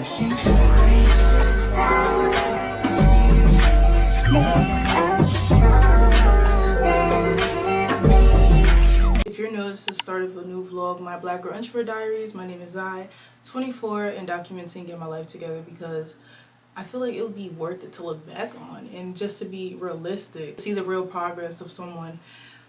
If you're new, this is the start of a new vlog, my Black Girl Introvert Diaries. My name is Zy, 24, and documenting getting my life together because I feel like it would be worth it to look back on and just to be realistic, see the real progress of someone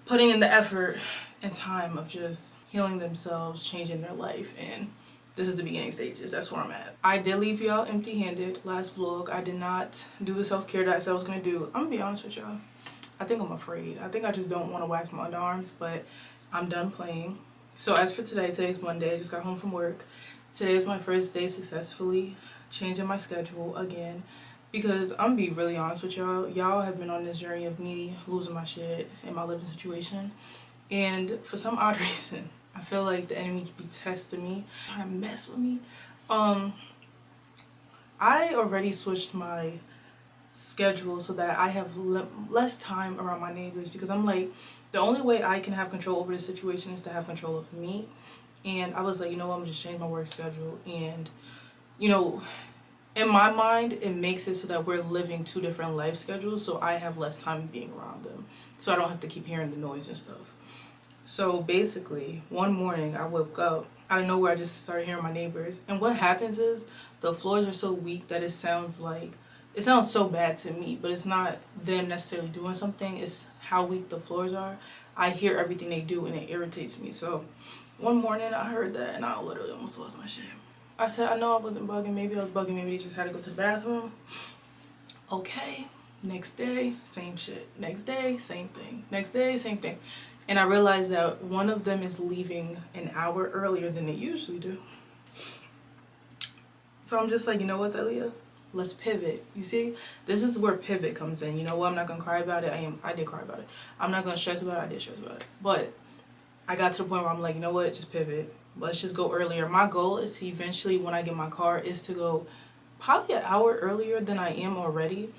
putting in the effort and time of just healing themselves, changing their life, and this is the beginning stages. That's where I'm at. I did leave y'all empty-handed last vlog. I did not do the self-care that I said I was gonna do. I'm gonna be honest with y'all. I think I'm afraid. I think I just don't want to wax my underarms, but I'm done playing. So as for today, today's Monday. I just got home from work. Today is my first day successfully changing my schedule again because I'm gonna be really honest with y'all. Y'all have been on this journey of me losing my shit in my living situation, and for some odd reason I feel like the enemy could be testing me, trying to mess with me. I already switched my schedule so that I have less time around my neighbors because I'm like, the only way I can have control over the situation is to have control of me. And I was like, you know what, I'm just change my work schedule. And you know, in my mind it makes it so that we're living two different life schedules, so I have less time being around them, so I don't have to keep hearing the noise and stuff. So basically one morning I woke up out of nowhere. I just started hearing my neighbors, and what happens is the floors are so weak that it sounds so bad to me, but it's not them necessarily doing something, it's how weak the floors are. I hear everything they do and it irritates me. So one morning I heard that and I literally almost lost my shit. I said, I know I wasn't bugging, maybe I was bugging, maybe they just had to go to the bathroom. Okay, next day, same shit. Next day, same thing. Next day, same thing. And I realized that one of them is leaving an hour earlier than they usually do. So I'm just like, you know what, Zylia? Let's pivot. You see, this is where pivot comes in. You know what? I'm not gonna cry about it. I did cry about it. I'm not gonna stress about it. I did stress about it. But I got to the point where I'm like, you know what? Just pivot. Let's just go earlier. My goal is to eventually, when I get my car, is to go probably an hour earlier than I am already.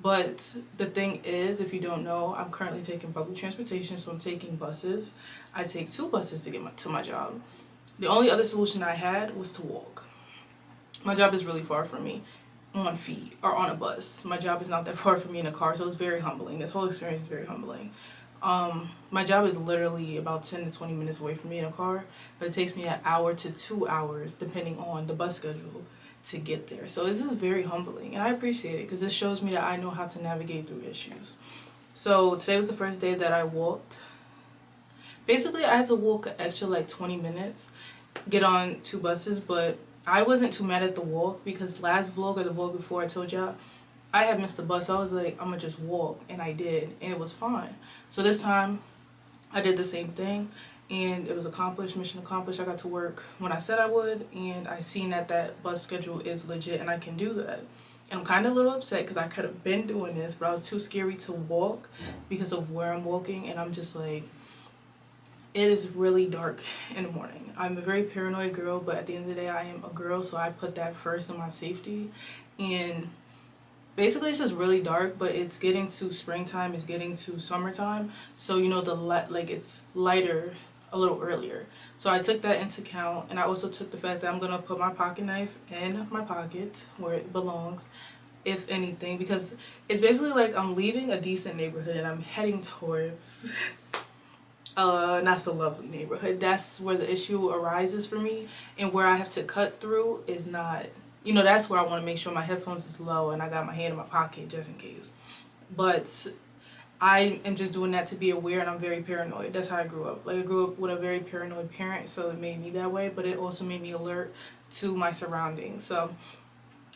But the thing is, if you don't know, I'm currently taking public transportation, so I'm taking buses. I take 2 buses to get to my job. The only other solution I had was to walk. My job is really far from me on feet or on a bus. My job is not that far from me in a car, so it's very humbling. This whole experience is very humbling. My job is literally about 10 to 20 minutes away from me in a car, but it takes me an hour to 2 hours depending on the bus schedule to get there. So this is very humbling, and I appreciate it because this shows me that I know how to navigate through issues. So today was the first day that I walked. Basically I had to walk an extra like 20 minutes, get on 2 buses, but I wasn't too mad at the walk because last vlog or the vlog before I told y'all I had missed the bus, so I was like, I'm gonna just walk, and I did, and it was fine. So this time I did the same thing and it was accomplished, mission accomplished. I got to work when I said I would, and I seen that that bus schedule is legit and I can do that. And I'm kind of a little upset because I could have been doing this, but I was too scary to walk because of where I'm walking, and I'm just like, it is really dark in the morning. I'm a very paranoid girl, but at the end of the day I am a girl, so I put that first in my safety. And basically it's just really dark, but it's getting to springtime, it's getting to summertime, so you know it's lighter a little earlier. So I took that into account, and I also took the fact that I'm gonna put my pocket knife in my pocket where it belongs, if anything, because it's basically like I'm leaving a decent neighborhood and I'm heading towards not so lovely neighborhood. That's where the issue arises for me, and where I have to cut through is not, you know, that's where I want to make sure my headphones is low and I got my hand in my pocket just in case. But I am just doing that to be aware, and I'm very paranoid. That's how I grew up. Like, I grew up with a very paranoid parent, so it made me that way, but it also made me alert to my surroundings. So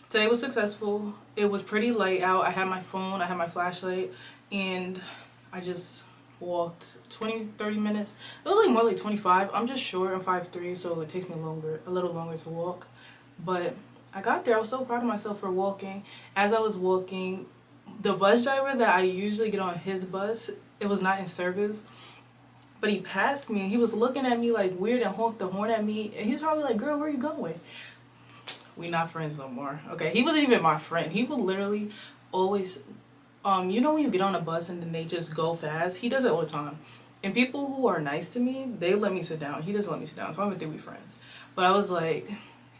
today was successful. It was pretty light out. I had my phone, I had my flashlight, and I just walked 20-30 minutes. It was like more like 25. I'm just short, I'm 5'3", so it takes me a little longer to walk. But I got there. I was so proud of myself for walking. As I was walking, the bus driver that I usually get on his bus, it was not in service, but he passed me and he was looking at me like weird and honked the horn at me, and he's probably like, girl, where are you going? We not friends no more. Okay, he wasn't even my friend. He would literally always you know when you get on a bus and then they just go fast? He does it all the time. And people who are nice to me, they let me sit down. He doesn't let me sit down, so I don't think we friends. But I was like,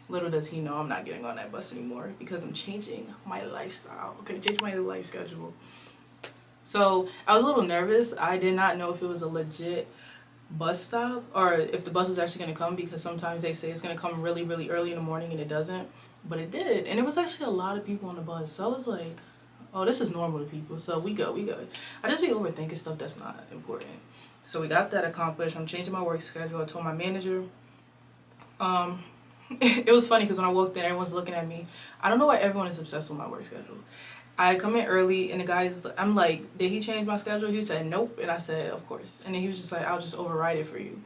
Little does he know I'm not getting on that bus anymore because I'm changing my lifestyle. Okay, changing my life schedule. So I was a little nervous. I did not know if it was a legit bus stop or if the bus was actually going to come, because sometimes they say it's going to come really, really early in the morning and it doesn't. But it did. And it was actually a lot of people on the bus. So I was like, oh, this is normal to people. So we good. I just be overthinking stuff that's not important. So we got that accomplished. I'm changing my work schedule. I told my manager. It was funny because when I walked in, everyone's looking at me. I don't know why everyone is obsessed with my work schedule. I come in early and the guy's, I'm like, did he change my schedule? He said, nope. And I said, of course. And then he was just like, I'll just override it for you.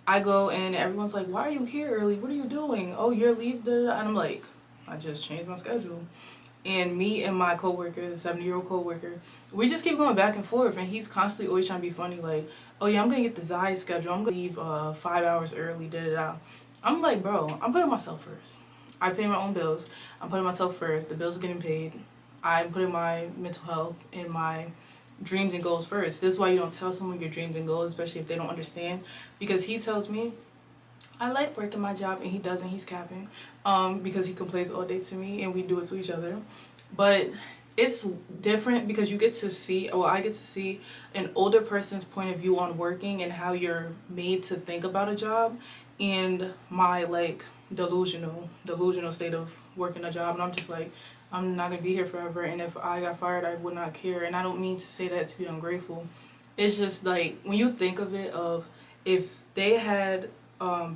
I go and everyone's like, why are you here early? What are you doing? Oh, you're leave. And I'm like, I just changed my schedule. And me and my coworker, the 70-year-old coworker, we just keep going back and forth. And he's constantly always trying to be funny, like, oh yeah, I'm gonna get the Zy schedule. I'm gonna leave 5 hours early. I'm like, bro, I'm putting myself first. I pay my own bills. I'm putting myself first. The bills are getting paid. I'm putting my mental health and my dreams and goals first. This is why you don't tell someone your dreams and goals, especially if they don't understand. Because he tells me, I like working my job, and he doesn't. He's capping. Because he complains all day to me, and we do it to each other. But it's different because you get to see, well, I get to see an older person's point of view on working and how you're made to think about a job, and my like delusional state of working a job. And I'm just like, I'm not gonna be here forever, and if I got fired, I would not care. And I don't mean to say that to be ungrateful. It's just like, when you think of it, of if they had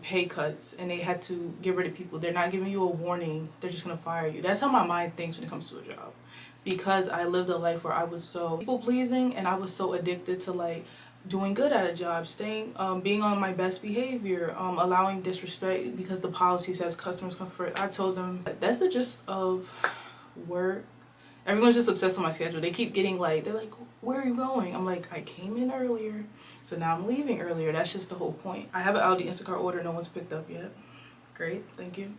pay cuts and they had to get rid of people, they're not giving you a warning, they're just gonna fire you. That's how my mind thinks when it comes to a job, because I lived a life where I was so people pleasing, and I was so addicted to like doing good at a job, staying, being on my best behavior, allowing disrespect because the policy says customers come first. I told them that's the gist of work. Everyone's just obsessed with my schedule. They keep getting like, they're like, where are you going? I'm like, I came in earlier, so now I'm leaving earlier. That's just the whole point. I have an Aldi Instacart order. No one's picked up yet. Great, thank you.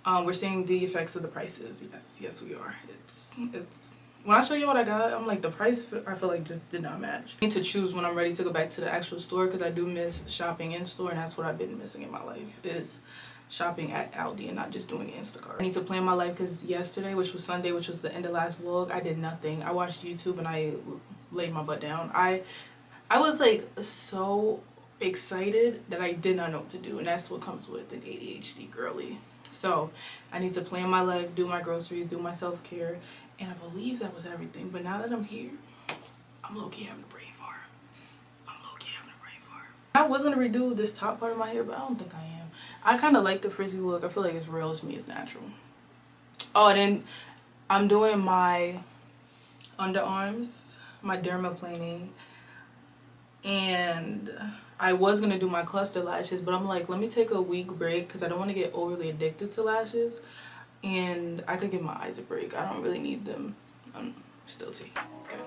We're seeing the effects of the prices. Yes, we are. It's when I show you what I got, I'm like, the price, I feel like just did not match. I need to choose when I'm ready to go back to the actual store, because I do miss shopping in store, and that's what I've been missing in my life, is shopping at Aldi and not just doing Instacart. I need to plan my life, because yesterday, which was Sunday, which was the end of last vlog, I did nothing. I watched YouTube and I laid my butt down. I was like so excited that I did not know what to do, and that's what comes with an ADHD girly. So I need to plan my life, do my groceries, do my self-care, and I believe that was everything. But now that I'm here, I'm low-key having a brain fart. I was gonna redo this top part of my hair, but I don't think I am. I kind of like the frizzy look. I feel like it's real, it's me, it's natural. Oh, and then I'm doing my underarms, my dermaplaning, and I was gonna do my cluster lashes, but I'm like, let me take a week break because I don't want to get overly addicted to lashes, and I could give my eyes a break. I don't really need them. I'm still tea. Okay.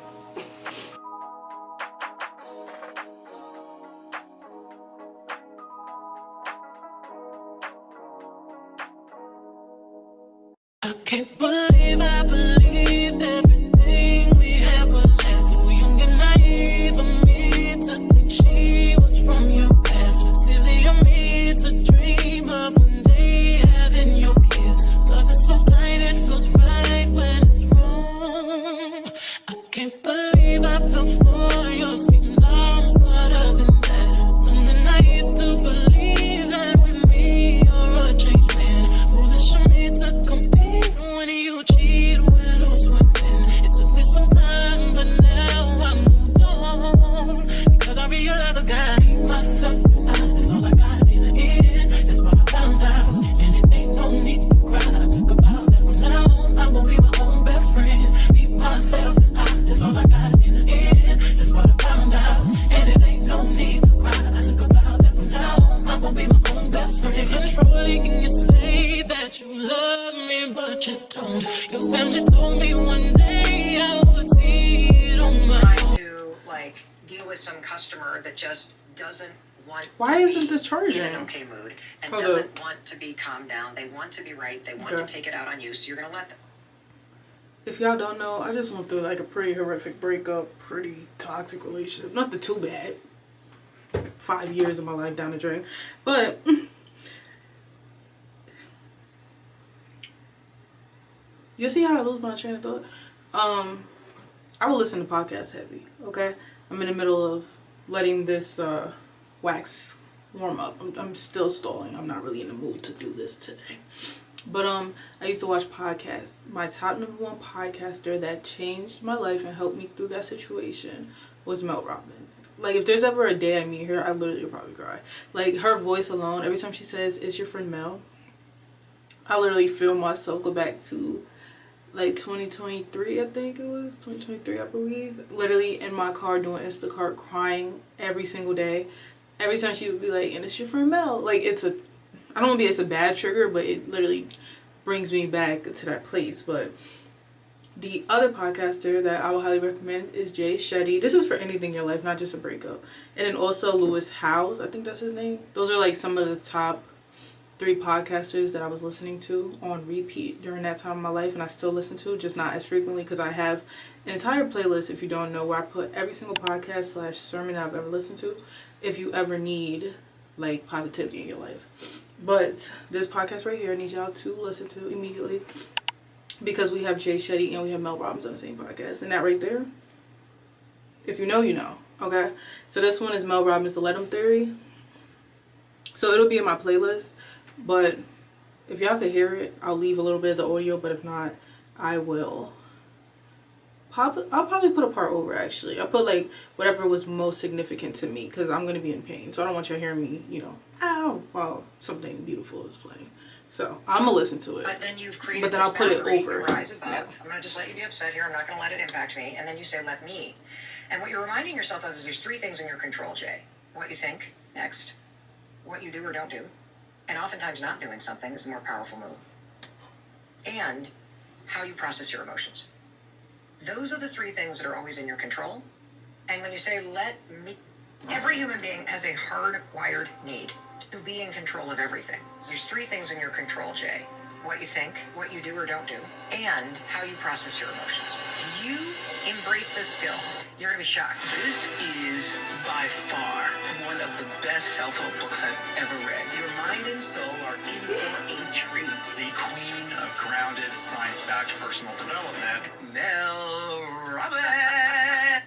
I can't believe I believed everything we had was last. So young and naive of me to think she was from your past. Silly of me to dream of one day having your kids. Love is so blind, it feels right when it's wrong. I can't believe I fell for your schemes. I'm smarter than that. Dumb and naive to believe that with me you're a changed man. Foolish of me to compete when you cheat when who's swimming. It took me some time, but now I'm moved on, because I realize I've got myself. That's all I got in the end. That's what I found out, and it ain't no need to cry. I took a vow that from now on I'm gonna be my own best friend. Be myself, that's all I got in the end. That's what I found out, and it ain't no need to cry. I took a vow that from now on I'm gonna be my own best friend. Controlling, and you say that you love me, but you don't. Your family told me one day I would see it on my Trying to like deal with some customer that just doesn't want Why to isn't be this charging? in an okay mood and Hold doesn't up. want to be calmed down. They want to be right. They want to take it out on you, so you're gonna let them. If y'all don't know, I just went through like a pretty horrific breakup, pretty toxic relationship. Nothing too bad. 5 years of my life down the drain. But You see how I lose my train of thought? I will listen to podcasts heavy, okay? I'm in the middle of letting this wax warm up. I'm still stalling. I'm not really in the mood to do this today. But I used to watch podcasts. My top #1 podcaster that changed my life and helped me through that situation was Mel Robbins. Like, if there's ever a day I meet her, I literally would probably cry. Like, her voice alone, every time she says, "It's your friend Mel," I literally feel myself go back to like 2023, I think it was 2023, I believe. Literally in my car doing Instacart, crying every single day. Every time she would be like, "And it's your friend Mel." Like, I don't want to be, it's a bad trigger, but it literally brings me back to that place. But the other podcaster that I would highly recommend is Jay Shetty. This is for anything in your life, not just a breakup. And then also Lewis Howes, I think that's his name. Those are like some of the top 3 podcasters that I was listening to on repeat during that time of my life, and I still listen to, just not as frequently, because I have an entire playlist, if you don't know, where I put every single podcast / sermon that I've ever listened to, if you ever need like positivity in your life. But this podcast right here, I need y'all to listen to immediately, because we have Jay Shetty and we have Mel Robbins on the same podcast, and that right there, if you know, you know. Okay, so this one is Mel Robbins, The Let 'Em Theory. So it'll be in my playlist. But if y'all could hear it, I'll leave a little bit of the audio, but if not, I will I'll probably put a part over, actually. I'll put like whatever was most significant to me, because I'm going to be in pain. So I don't want y'all hearing me, you know, ow, while something beautiful is playing. So I'm going to listen to it. But then you've created but then I'll put it over. You rise above. Yeah. I'm going to just let you be upset here. I'm not going to let it impact me. And then you say, "Let me." And what you're reminding yourself of is there's 3 things in your control, Jay. What you think, next. What you do or don't do. And oftentimes not doing something is the more powerful move. And how you process your emotions. Those are the 3 things that are always in your control. And when you say, "Let me," every human being has a hardwired need to be in control of everything. So there's 3 things in your control, Jay. What you think, what you do or don't do, and how you process your emotions. If you embrace this skill, you're going to be shocked. This is by far one of the best self-help books I've ever read. Your mind and soul are in for a treat. The queen of grounded, science-backed personal development, Mel Robbins.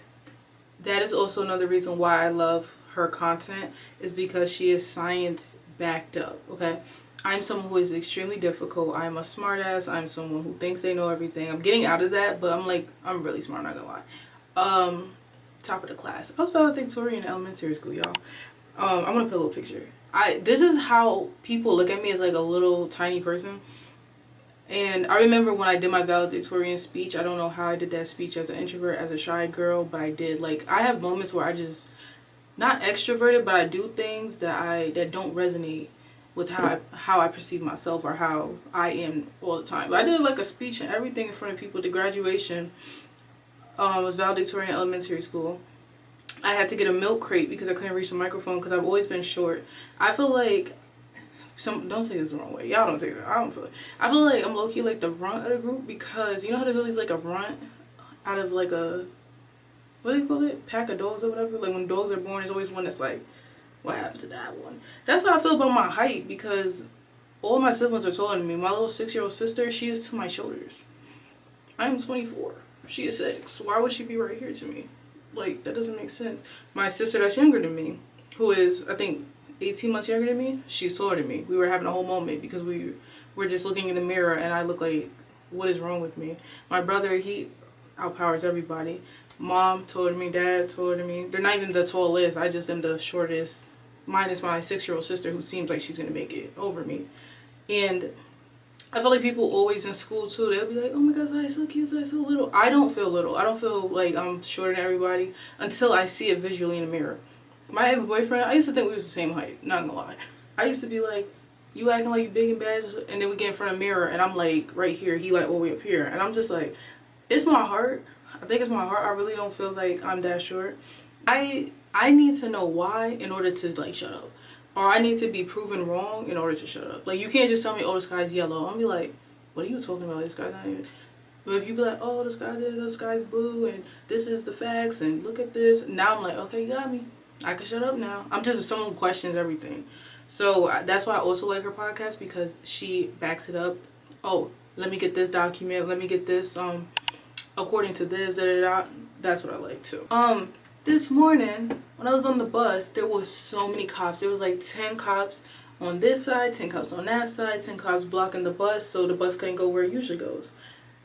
That is also another reason why I love her content, is because she is science backed up, okay? I'm someone who is extremely difficult. I'm a smartass. I'm someone who thinks they know everything. I'm getting out of that, but I'm really smart, not gonna lie. Top of the class. I was valedictorian in elementary school, y'all. I'm gonna put a little picture. This is how people look at me, as like a little tiny person. And I remember when I did my valedictorian speech, I don't know how I did that speech as an introvert, as a shy girl, but I did. Like, I have moments where I just, not extroverted, but I do things that don't resonate with how I perceive myself or how I am all the time. But I did like a speech and everything in front of people at the graduation. I was valedictorian in elementary school. I had to get a milk crate because I couldn't reach the microphone because I've always been short. I feel like, don't take this the wrong way. Y'all don't take it. I don't feel it. I feel like I'm low-key like the runt of the group, because you know how there's always like a runt out of like a, what do you call it? Pack of dogs or whatever. Like when dogs are born, there's always one that's like, what happened to that one? That's how I feel about my height, because all my siblings are taller than me. My little 6-year-old sister, she is to my shoulders. I am 24. She is 6. Why would she be right here to me? Like, that doesn't make sense. My sister that's younger than me, who is, I think, 18 months younger than me, she's taller than me. We were having a whole moment because we were just looking in the mirror and I look like, what is wrong with me? My brother, he outpowers everybody. Mom taller than me, dad taller than me. They're not even the tallest. I just am the shortest. Minus my 6-year-old sister, who seems like she's going to make it over me. And I feel like people always in school too, they'll be like, "Oh my God, I'm so cute, I'm so little." I don't feel little. I don't feel like I'm shorter than everybody until I see it visually in the mirror. My ex-boyfriend, I used to think we was the same height, not gonna lie. I used to be like, "You acting like you big and bad," and then we get in front of the mirror and I'm like right here, he like all the way up here. And I'm just like, it's my heart. I think it's my heart. I really don't feel like I'm that short. I need to know why in order to like shut up. Or I need to be proven wrong in order to shut up. Like, you can't just tell me, "Oh, the sky's yellow." I'll be like, "What are you talking about? The sky's not here." But if you be like, "Oh, the sky's blue and this is the facts and look at this." Now I'm like, okay, you got me. I can shut up now. I'm just someone who questions everything. So that's why I also like her podcast, because she backs it up. Oh, let me get this document, let me get this according to this, da, da, da. That's what I like too. This morning when I was on the bus, there was so many cops. There was like 10 cops on this side, 10 cops on that side, 10 cops blocking the bus, so the bus couldn't go where it usually goes.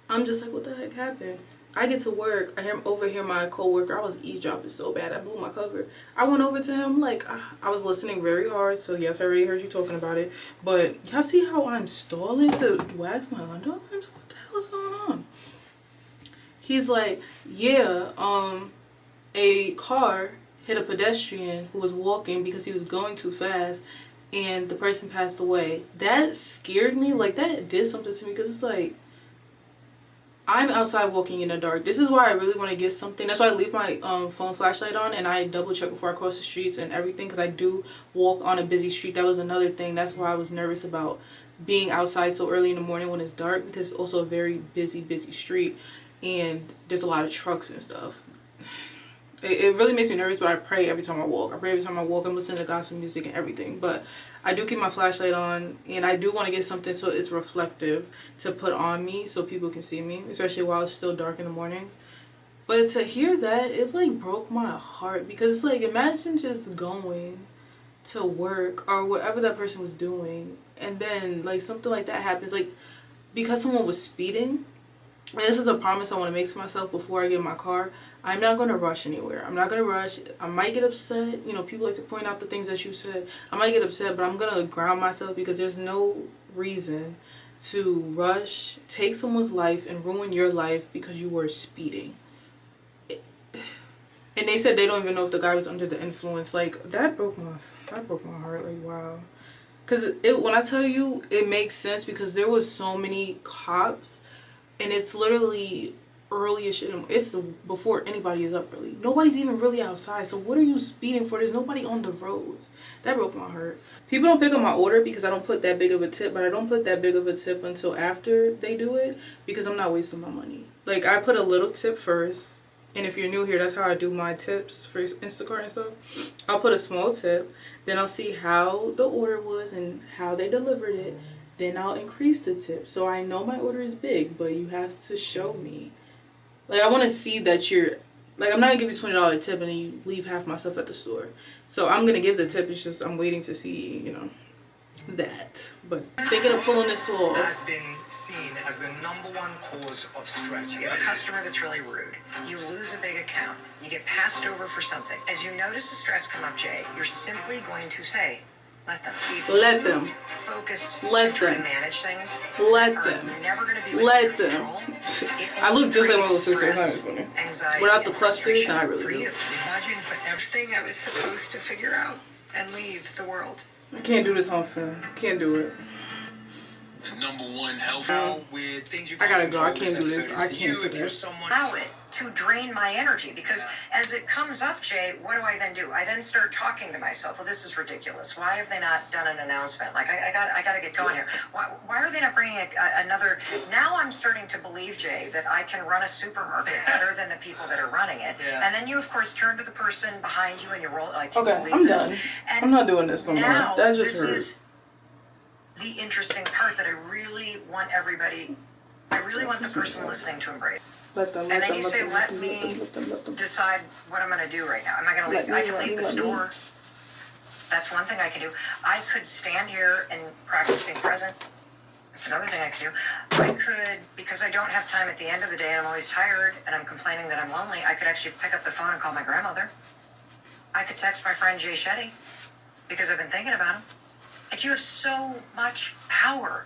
I'm just like, what the heck happened? I get to work, I overhear my co-worker. I was eavesdropping so bad, I blew my cover. I went over to him, like, I was listening very hard, so yes, I already heard you talking about it. But y'all see how I'm stalling to wax my underarms? What the hell is going on? He's like, yeah, a car hit a pedestrian who was walking because he was going too fast, and the person passed away. That scared me. Like, that did something to me, because it's like, I'm outside walking in the dark. This is why I really want to get something. That's why I leave my phone flashlight on, and I double check before I cross the streets and everything, because I do walk on a busy street. That was another thing. That's why I was nervous about being outside so early in the morning when it's dark, because it's also a very busy street, and there's a lot of trucks and stuff. It really makes me nervous, but I pray every time I walk. I'm listening to gospel music and everything. But I do keep my flashlight on, and I do want to get something so it's reflective to put on me so people can see me, especially while it's still dark in the mornings. But to hear that, it like broke my heart, because it's like, imagine just going to work or whatever that person was doing, and then like something like that happens, like because someone was speeding. And this is a promise I want to make to myself before I get in my car. I'm not going to rush anywhere. I'm not going to rush. I might get upset. You know, people like to point out the things that you said. I might get upset, but I'm going to ground myself, because there's no reason to rush, take someone's life, and ruin your life because you were speeding. And they said they don't even know if the guy was under the influence. Like, that broke my heart. Like, wow. Because when I tell you, it makes sense, because there was so many cops. And it's literally early-ish. It's before anybody is up, really. Nobody's even really outside. So what are you speeding for? There's nobody on the roads. That broke my heart. People don't pick up my order because I don't put that big of a tip. But I don't put that big of a tip until after they do it, because I'm not wasting my money. Like, I put a little tip first. And if you're new here, that's how I do my tips for Instacart and stuff. I'll put a small tip. Then I'll see how the order was and how they delivered it. Then I'll increase the tip. So I know my order is big, but you have to show me. Like, I want to see that you're, like, I'm not going to give you $20 tip and then you leave half my stuff at the store. So I'm going to give the tip. It's just I'm waiting to see, you know, that. But thinking of pulling this off. Has been seen as the #1 cause of stress. You have a customer that's really rude. You lose a big account. You get passed over for something. As you notice the stress come up, Jay, you're simply going to say, let them. Let them. Focus. Let try them. to manage things. Let them. Never going to be Let them. I look just like my little sister. Anxiety. Without the clusters, no, I really for do. you. Imagine for everything I was supposed to figure out and leave the world. I can't do this on film. Can't do it. #1 health with things you I gotta go. I control. can't do this. I can't If sit you're there. someone Allow it to drain my energy, because as it comes up, Jay, what do I then do? I then start talking to myself. Well, this is ridiculous. Why have they not done an announcement? Like, I got to get going here. Why are they not bringing another? Now I'm starting to believe, Jay, that I can run a supermarket better than the people that are running it. Yeah. And then you, of course, turn to the person behind you and you roll like, okay, I'm done. And I'm not doing this no more. That just hurt. Is the interesting part that I really want the person listening to embrace. Let them. And then you say, let me decide what I'm going to do right now. Am I going to leave? I can leave the store. That's one thing I can do. I could stand here and practice being present. That's another thing I could do. I could, because I don't have time at the end of the day, I'm always tired, and I'm complaining that I'm lonely, I could actually pick up the phone and call my grandmother. I could text my friend Jay Shetty, because I've been thinking about him. Like, you have so much power,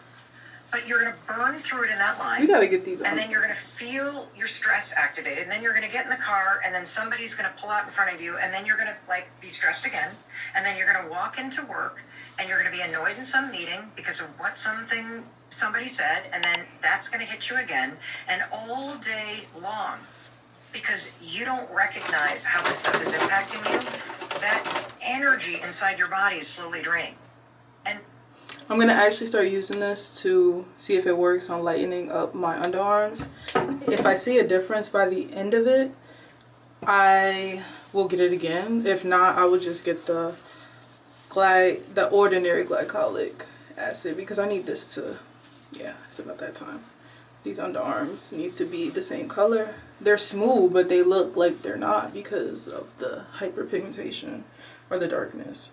but you're going to burn through it in that line. You got to get these on. And then you're going to feel your stress activated. And then you're going to get in the car, and then somebody's going to pull out in front of you, and then you're going to, like, be stressed again. And then you're going to walk into work, and you're going to be annoyed in some meeting because of what somebody said, and then that's going to hit you again. And all day long, because you don't recognize how this stuff is impacting you, that energy inside your body is slowly draining. And I'm going to actually start using this to see if it works on lightening up my underarms. If I see a difference by the end of it, I will get it again. If not, I will just get the ordinary glycolic acid, because I need this to yeah, it's about that time. These underarms needs to be the same color. They're smooth, but they look like they're not because of the hyperpigmentation or the darkness.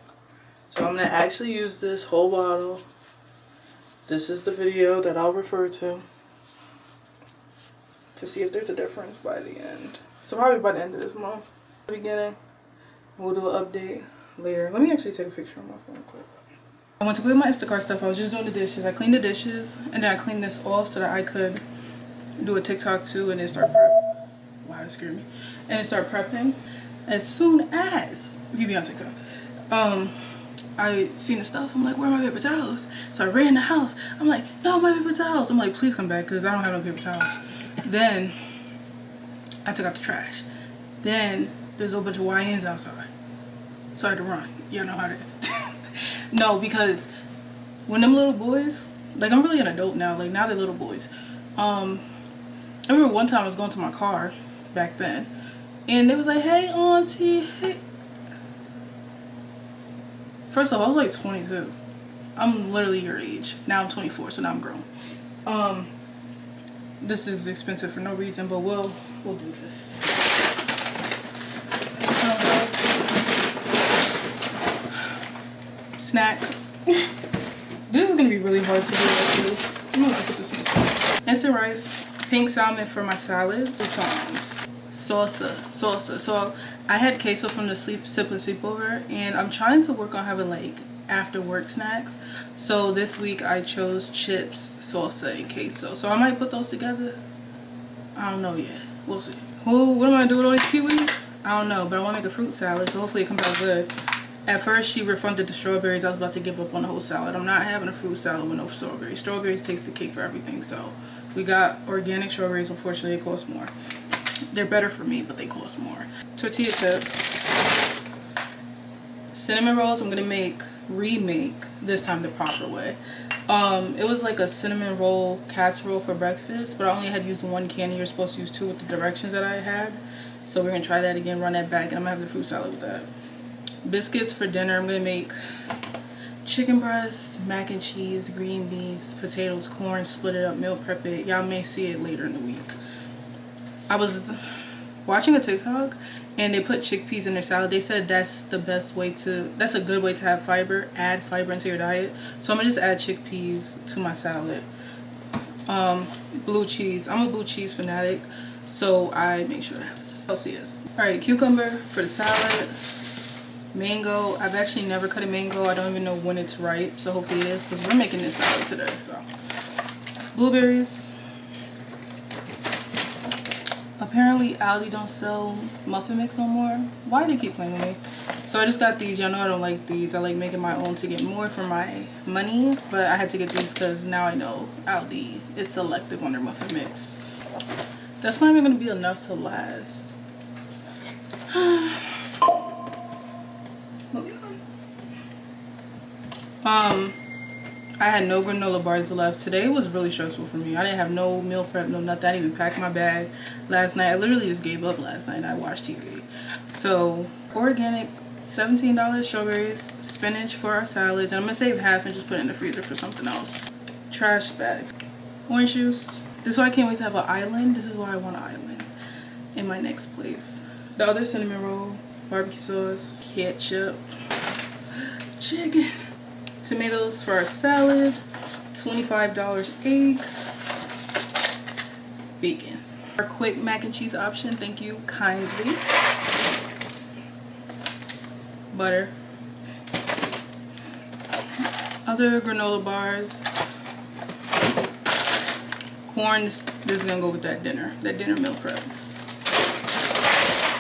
So I'm gonna actually use this whole bottle. This is the video that I'll refer to see if there's a difference by the end. So probably by the end of this month, beginning, we'll do an update later. Let me actually take a picture on my phone quick. I went to go get my Instacart stuff. I was just doing the dishes. I cleaned the dishes and then I cleaned this off so that I could do a TikTok too and then start prep. Wow, that scared me. And then start prepping as soon as, if you be on TikTok, I seen the stuff. I'm like, where are my paper towels? So I ran in the house. I'm like, no, my paper towels. I'm like, please come back because I don't have no paper towels. Then I took out the trash. Then there's a whole bunch of YNs outside. So I had to run. Y'all know how to. No, because when them little boys, like I'm really an adult now, like now they're little boys. I remember one time I was going to my car back then and they was like, hey auntie, hey. First off, I was like 22. I'm literally your age. Now I'm 24, so now I'm grown. This is expensive for no reason, but we'll do this. Snack. This is gonna be really hard to do like this. I'm gonna put this in the salad. Instant rice, pink salmon for my salads, croutons, salsa. So I had queso from the Simple Sleepover, and I'm trying to work on having like after work snacks. So this week I chose chips, salsa, and queso. So I might put those together. I don't know yet. We'll see. What am I gonna do with all these kiwis? I don't know, but I want to make a fruit salad, so hopefully it comes out good. At first, she refunded the strawberries. I was about to give up on the whole salad. I'm not having a fruit salad with no strawberries. Strawberries taste the cake for everything. So we got organic strawberries. Unfortunately, they cost more. They're better for me, but they cost more. Tortilla chips. Cinnamon rolls. I'm going to remake this time the proper way. It was like a cinnamon roll casserole for breakfast, but I only had used one candy. You're supposed to use 2 with the directions that I had. So we're going to try that again, run that back, and I'm going to have the fruit salad with that. Biscuits for dinner. I'm gonna make chicken breast, mac and cheese, green beans, potatoes, corn, split it up, meal prep it. Y'all may see it later in the week. I was watching a TikTok and they put chickpeas in their salad. They said that's a good way to have fiber, add fiber into your diet. So I'm gonna just add chickpeas to my salad. Blue cheese. I'm a blue cheese fanatic, so I make sure I have this. Celsius. Alright, cucumber for the salad. Mango. I've actually never cut a mango. I don't even know when it's ripe, so hopefully it is because we're making this salad today. So blueberries. Apparently Aldi don't sell muffin mix no more. Why do they keep playing with me? So I just got these. Y'all know I don't like these. I like making my own to get more for my money, but I had to get these because now I know Aldi is selective on their muffin mix. That's not even gonna be enough to last. I had no granola bars left. Today was really stressful for me. I didn't have no meal prep, no nothing. I didn't even pack my bag last night. I literally just gave up last night and I watched TV. So organic $17 strawberries, spinach for our salads, and I'm gonna save half and just put it in the freezer for something else. Trash bags. Orange juice. This is why I can't wait to have an island. This is why I want an island in my next place. The other cinnamon roll, barbecue sauce, ketchup, chicken, tomatoes for our salad, $25 eggs, bacon. Our quick mac and cheese option, thank you kindly. Butter. Other granola bars. Corn, this is gonna go with that dinner meal prep.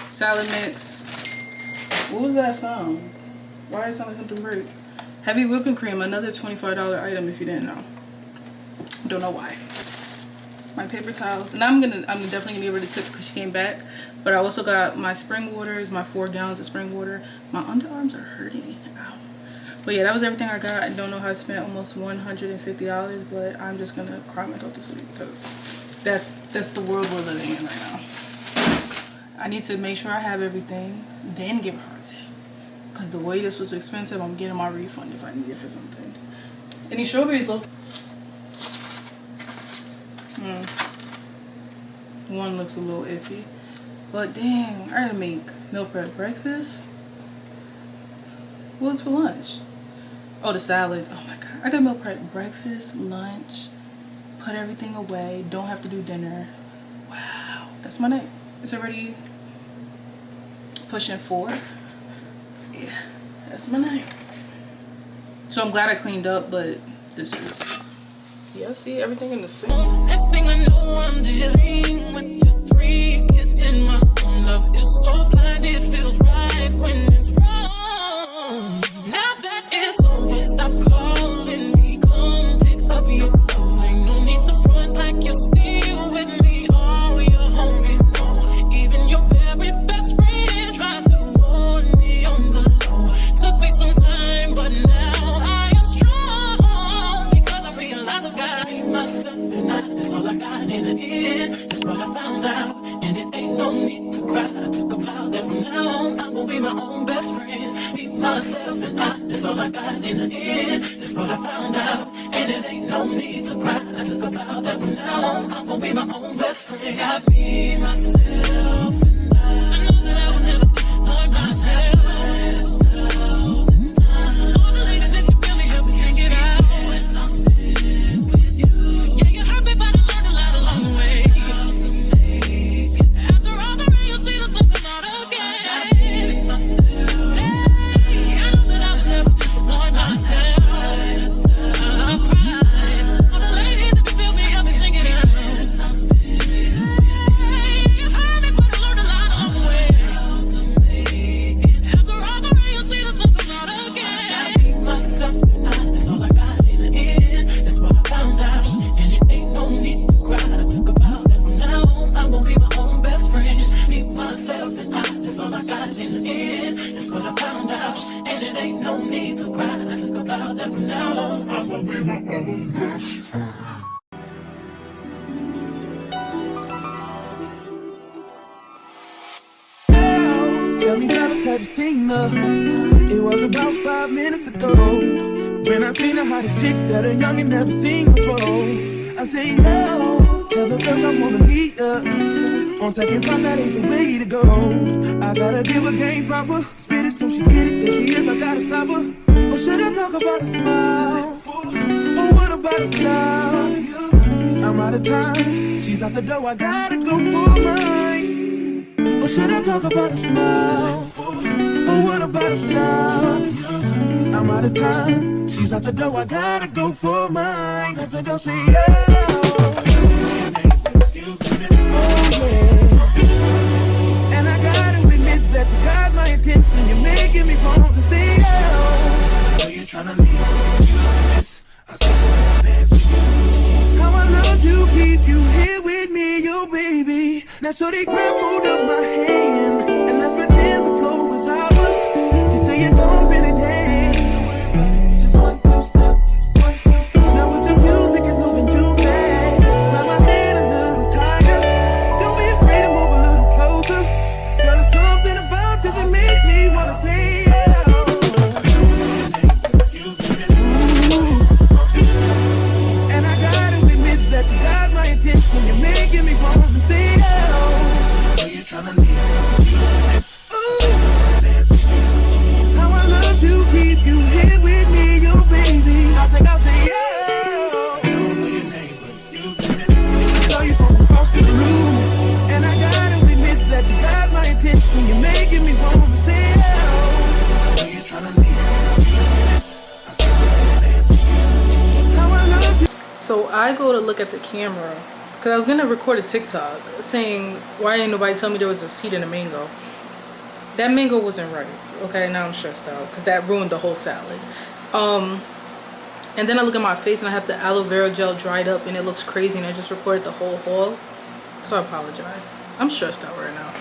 Salad mix. What was that sound? Why did it sound like something break? Heavy whipping cream, another $25 item if you didn't know. Don't know why. My paper towels, and I'm definitely gonna give her the tip because she came back. But I also got my spring waters, my 4 gallons of spring water. My underarms are hurting. Ow. But yeah, that was everything I got. I don't know how I spent almost $150, but I'm just gonna cry myself to sleep because that's the world we're living in right now. I need to make sure I have everything, then give her a tip. Because the way this was expensive, I'm getting my refund if I need it for something. And these strawberries look. One looks a little iffy. But dang, I gotta make meal prep breakfast. What's for lunch? Oh, the salads. Oh my god. I gotta meal prep breakfast, lunch, put everything away, don't have to do dinner. Wow. That's my night. It's already pushing 4. Yeah, that's my night. So I'm glad I cleaned up, but this is, yeah, see everything in the sink. Next thing I know, I'm dealing with your 3 kids in my own love. Is so blind, it feels right when it's wrong. Now that it's over, stop calling me. Come pick up your clothes. Ain't no need to front like you're still with me. All your homies know. Even your very best friend tried to warn me on the low. Took me some time, but now I am strong. Because I realize I've got to be myself, and that's all I got in the end. That's what I found out, and it ain't no need to cry. I took a vow that from now on I'm gonna be my own best friend. Be myself, and that's all I got in the end. That's what I found out, and it ain't no need to cry. I took a vow that from now on I'm gonna be my own best friend. Got me myself, and I know that I will never disappoint myself. All the ladies, if you feel me, help me sing it out. I'm sitting with you. Yeah, you hurt me, but I learned a lot along the way. After all the rain, you see the sun come out again. Hey, I know that I will never disappoint myself. I've cried. All the ladies, if you feel me, help me sing it out. I'm sitting with you. You hurt me, but I learned a lot along the way. After all the rain, you see the sun come out again. I be myself, and that's all I got in the end. That's what I found out, and it ain't no need to cry. I took a vow that from now on I'm gonna be my own best friend. Be myself, and that's all I got in the end. That's what I found out, and it ain't no need to cry. I took a vow that from now on I'm gonna be my own best friend. Tell me, fellas, have you seen her? It was about 5 minutes ago when I seen the hottest chick that a youngin' never seen before. I say, yo, tell the girls I wanna meet her. On second thought, that ain't the way to go. I gotta give her game proper, spit it so she get it. There she is, I gotta stop her. Or should I talk about a smile? Or what about a style? I'm out of time, she's out the door, I gotta go for mine. Or should I talk about a smile? Or what about a style? I'm out of time, she's out the door, I gotta go for mine. Let the girl say, yeah. Excuse me, miss. Oh, yeah. And I gotta admit that you got my attention. You're making me want to say, oh. I know you're trying to leave. Yes, I see you dance with you. How I love you, keep you here with me, you baby. Now so they grab hold of my hand, and let's pretend the flow is ours. They say you don't really dance. Don't worry about it, we just one two step, one two step. Now with the music is moving too fast, grab my hand a little tighter. Don't be afraid to move a little closer. Girl, there's something about you that makes me wanna say yeah. Excuse me, miss. And I gotta admit that you got my attention. You're making me want to say yeah. You're trying to leave. How I love you, keep you here with me, you baby. I think I'll say yeah. I don't know your name, but excuse me, miss. I saw you from across the room, and I gotta admit that you got my attention. You're making me want to say yeah. You're trying to leave. How I love you. So I go to look at the camera because I was gonna record a TikTok saying why ain't nobody tell me there was a seed in a mango. That mango wasn't right. Okay, now I'm stressed out because that ruined the whole salad. And then I look at my face and I have the aloe vera gel dried up and it looks crazy, and I just recorded the whole haul. So I apologize. I'm stressed out right now.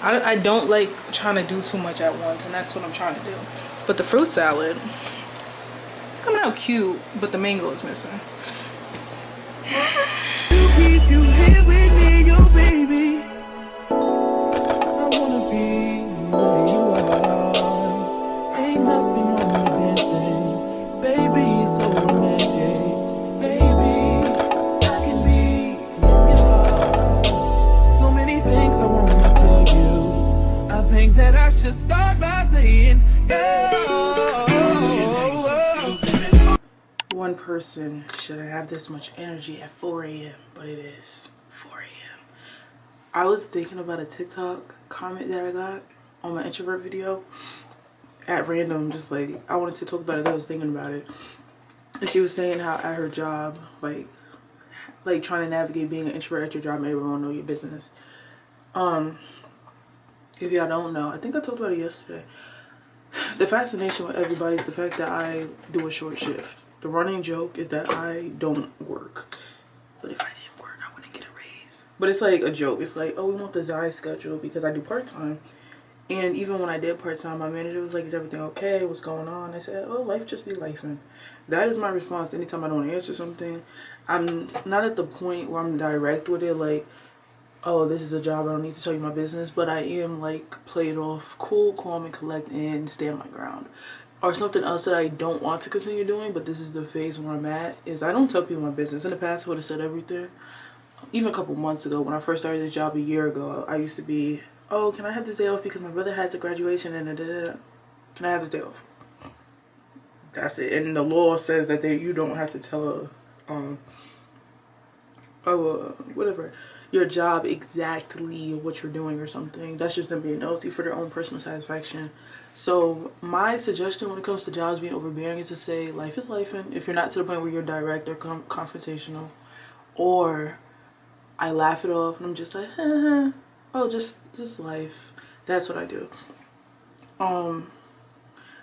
I don't like trying to do too much at once, and that's what I'm trying to do. But the fruit salad, it's coming out cute, but the mango is missing. Keep you here with me, you baby. I wanna be where you are. Ain't nothing wrong with dancing, baby. It's so romantic, baby. I can be think that I should start by saying, girl. One person should have this much energy at 4 a.m., but it is 4 a.m. I was thinking about a TikTok comment that I got on my introvert video at random, just like I wanted to talk about it. I was thinking about it, and she was saying how at her job, like trying to navigate being an introvert at your job, maybe everyone know your business. If y'all don't know, I think I talked about it yesterday. The fascination with everybody is the fact that I do a short shift. The running joke is that I don't work, but if I didn't work, I wouldn't get a raise. But it's like a joke. It's like, oh, we want the Zy schedule because I do part-time. And even when I did part-time, my manager was like, is everything okay? What's going on? I said, oh, life just be lifing. That is my response anytime I don't answer something. I'm not at the point where I'm direct with it, like, oh, this is a job, I don't need to tell you my business. But I am, like, play it off cool, calm, and collect, and stay on my ground. Or something else that I don't want to continue doing, but this is the phase where I'm at, is I don't tell people my business. In the past, I would have said everything. Even a couple months ago, when I first started this job a year ago, I used to be, oh, can I have this day off because my brother has a graduation and da-da-da. Can I have this day off? That's it. And the law says that you don't have to tell whatever, your job exactly what you're doing or something. That's just them being nosy for their own personal satisfaction. So my suggestion when it comes to jobs being overbearing is to say life is life, and if you're not to the point where you're direct or confrontational, or I laugh it off and I'm just like, oh, just life. That's what I do. I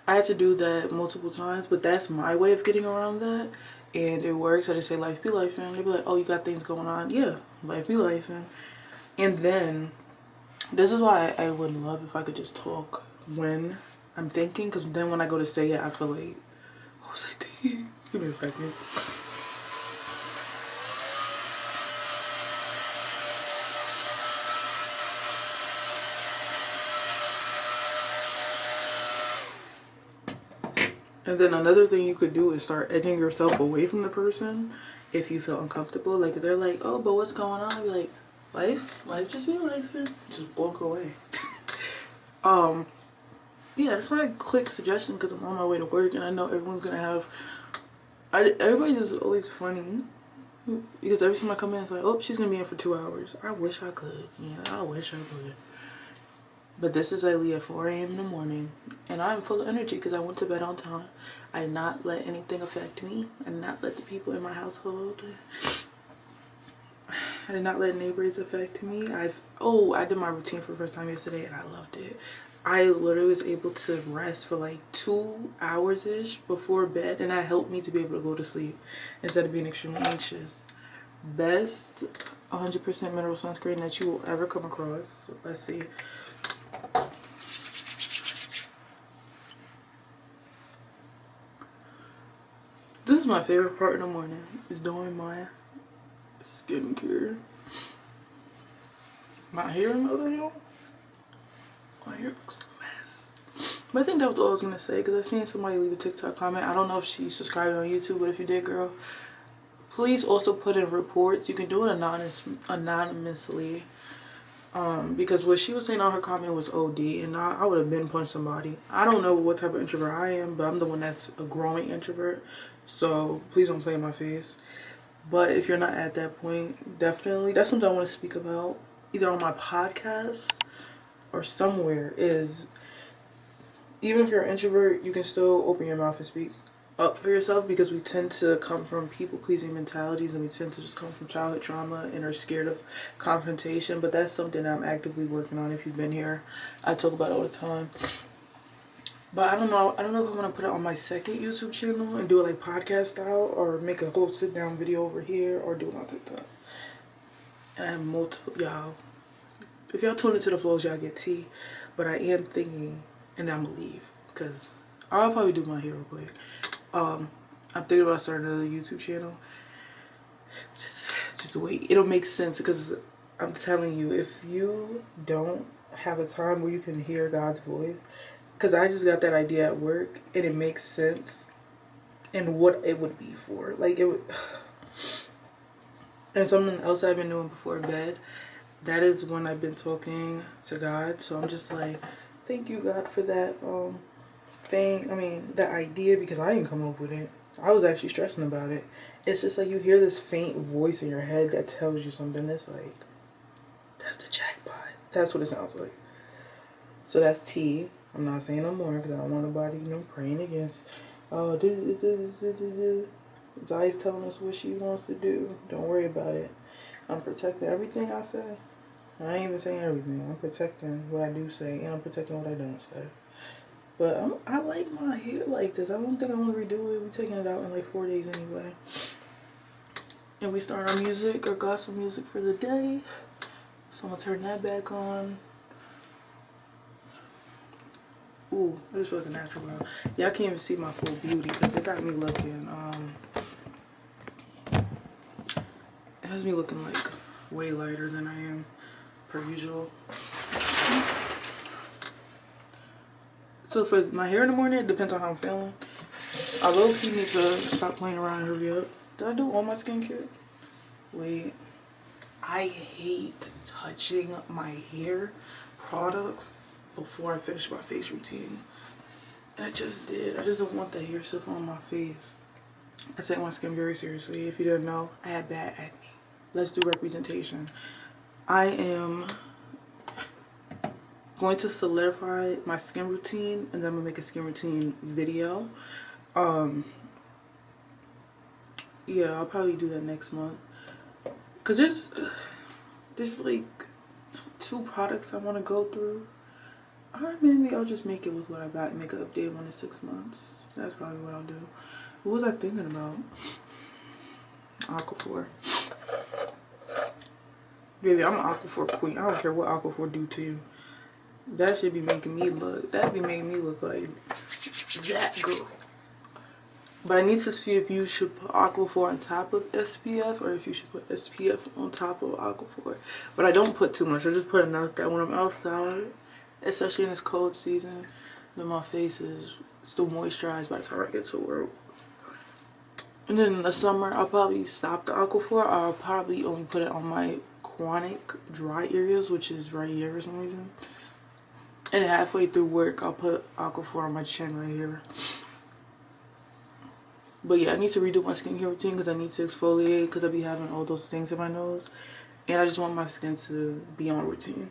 had to do that multiple times, but that's my way of getting around that, and it works. I just say life be life, and they be like, oh, you got things going on. Yeah, life be life. And then this is why I would love if I could just talk when I'm thinking, because then when I go to say it, I feel like, what was I thinking? Give me a second. And then another thing you could do is start edging yourself away from the person if you feel uncomfortable. Like, if they're like, oh, but what's going on? Be like, life just be life, and just walk away. Yeah, that's my quick suggestion because I'm on my way to work and I know everyone's gonna have. Everybody's just always funny because every time I come in, it's like, oh, she's gonna be in for 2 hours. I wish I could. Yeah, I wish I could. But this is Aldi at 4 a.m. in the morning, and I'm full of energy because I went to bed on time. I did not let anything affect me. I did not let the people in my household. I did not let neighbors affect me. I did my routine for the first time yesterday, and I loved it. I literally was able to rest for like 2 hours-ish before bed, and that helped me to be able to go to sleep instead of being extremely anxious. Best 100% mineral sunscreen that you will ever come across. So let's see. This is my favorite part in the morning, is doing my skincare. My hair in the other hill. My hair looks a mess. But I think that was all I was going to say, because I seen somebody leave a TikTok comment. I don't know if she subscribed on YouTube, but if you did, girl, please also put in reports. You can do it anonymously. Because what she was saying on her comment was OD, and I would have been punched somebody. I don't know what type of introvert I am, but I'm the one that's a growing introvert. So please don't play in my face. But if you're not at that point, definitely, that's something I want to speak about, either on my podcast or somewhere, is even if you're an introvert, you can still open your mouth and speak up for yourself, because we tend to come from people-pleasing mentalities, and we tend to just come from childhood trauma and are scared of confrontation. But that's something I'm actively working on. If you've been here, I talk about it all the time. But I don't know if I want to put it on my second YouTube channel and do it like podcast style, or make a whole sit-down video over here, or do it on TikTok. And I have multiple, y'all. If y'all tune into the vlogs, y'all get tea. But I am thinking, and I'm gonna leave, because I'll probably do my hair real quick. I'm thinking about starting another YouTube channel. Just wait. It'll make sense, because I'm telling you, if you don't have a time where you can hear God's voice, because I just got that idea at work, and it makes sense and what it would be for. Like, it would. And something else I've been doing before bed, that is when I've been talking to God. So I'm just like, Thank you, God, for that that idea, because I didn't come up with it. I was actually stressing about it. It's just like you hear this faint voice in your head that tells you something that's like, that's the jackpot. That's what it sounds like. So that's T. I'm not saying no more because I don't want nobody, praying against. Oh, Zai's telling us what she wants to do. Don't worry about it. I'm protecting everything I say. I ain't even saying everything. I'm protecting what I do say, and I'm protecting what I don't say. But I like my hair like this. I don't think I want to redo it. We're taking it out in like 4 days anyway. And we start our music, our gospel music for the day. So I'm going to turn that back on. Ooh, I just feel like a natural girl. Y'all can't even see my full beauty because it got me looking, it has me looking like way lighter than I am per usual. So for my hair in the morning, it depends on how I'm feeling. I low-key need to stop playing around and hurry up. Did I do all my skincare? Wait. I hate touching my hair products before I finish my face routine. And I just did. I just don't want the hair stuff on my face. I take my skin very seriously. If you didn't know, I had bad acne. Let's do representation. I am going to solidify my skin routine, and then I'm gonna make a skin routine video. Yeah, I'll probably do that next month. Cause there's like 2 products I want to go through. Or maybe I'll just make it with what I got and make an update one in 6 months. That's probably what I'll do. What was I thinking about? Aquaphor. Baby, I'm an Aquaphor queen. I don't care what Aquaphor do to you. That should be making me look. That'd be making me look like that girl. But I need to see if you should put Aquaphor on top of SPF or if you should put SPF on top of Aquaphor. But I don't put too much. I just put enough that when I'm outside, especially in this cold season, then my face is still moisturized by the time I get to work. And then in the summer, I'll probably stop the Aquaphor. Or I'll probably only put it on my chronic dry areas, which is right here for some reason. And halfway through work, I'll put Aquaphor on my chin right here. But yeah, I need to redo my skincare routine because I need to exfoliate because I be having all those things in my nose. And I just want my skin to be on routine.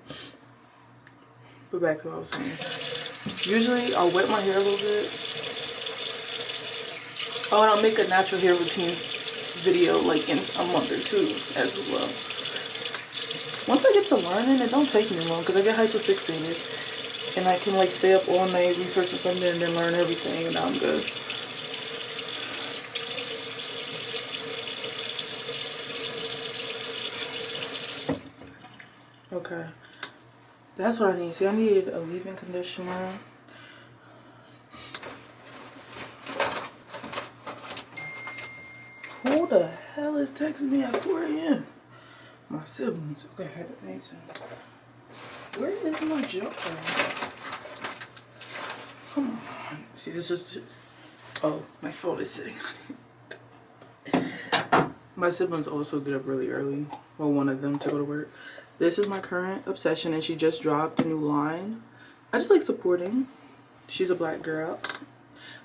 But back to what I was saying. Usually, I'll wet my hair a little bit. Oh, and I'll make a natural hair routine video like in a month or 2 as well. Once I get to learning, it don't take me long because I get hyperfixated. And I can like stay up all night researching something and then learn everything and I'm good. Okay. That's what I need. See, I need a leave-in conditioner. Who the hell is texting me at 4 a.m.? My siblings. Okay, that makes sense. Where is my jar? Come on. See, this is... Oh, my phone is sitting on it. My siblings also get up really early. Well, one of them to go to work. This is my current obsession, and she just dropped a new line. I just like supporting. She's a black girl.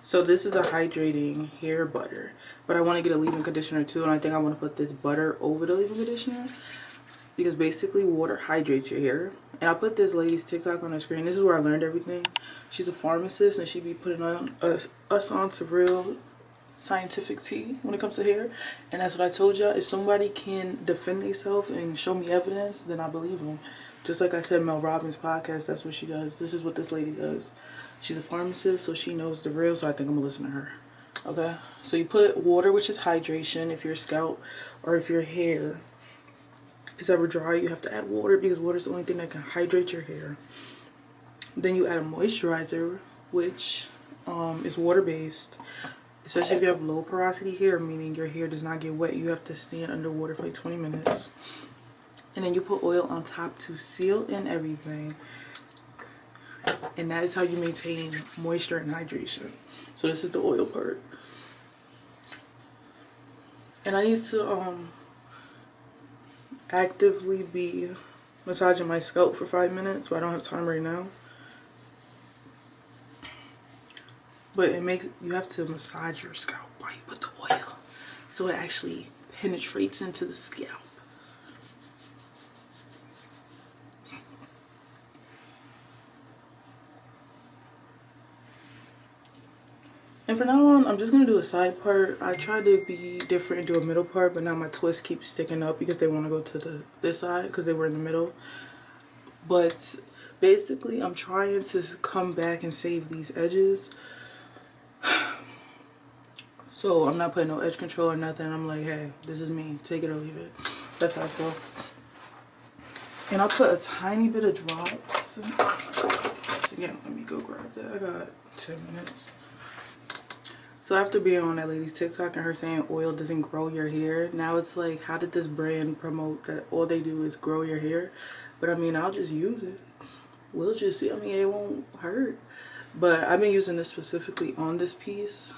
So this is a hydrating hair butter. But I want to get a leave-in conditioner too, and I think I want to put this butter over the leave-in conditioner. Because basically water hydrates your hair. And I put this lady's TikTok on the screen. This is where I learned everything. She's a pharmacist and she be putting on us on to real scientific tea when it comes to hair. And that's what I told y'all. If somebody can defend themselves and show me evidence, then I believe them. Just like I said, Mel Robbins' podcast, that's what she does. This is what this lady does. She's a pharmacist, so she knows the real, so I think I'm gonna listen to her. Okay? So you put water, which is hydration, if your scalp or if your hair is ever dry, you have to add water because water is the only thing that can hydrate your hair. Then you add a moisturizer, which is water-based. Especially if you have low porosity hair, meaning your hair does not get wet. You have to stand underwater for like 20 minutes. And then you put oil on top to seal in everything. And that is how you maintain moisture and hydration. So this is the oil part. And I need to actively be massaging my scalp for 5 minutes, but I don't have time right now. But it makes, you have to massage your scalp while you put the oil, so it actually penetrates into the scalp. And for now on, I'm just going to do a side part. I tried to be different and do a middle part, but now my twists keep sticking up because they want to go to this side because they were in the middle. But basically, I'm trying to come back and save these edges. So I'm not putting no edge control or nothing. I'm like, hey, this is me. Take it or leave it. That's how I feel. And I'll put a tiny bit of drops. So again, let me go grab that. I got 10 minutes. So after being on that lady's TikTok and her saying oil doesn't grow your hair, now it's like, how did this brand promote that all they do is grow your hair? But I mean, I'll just use it. We'll just see. I mean, it won't hurt. But I've been using this specifically on this piece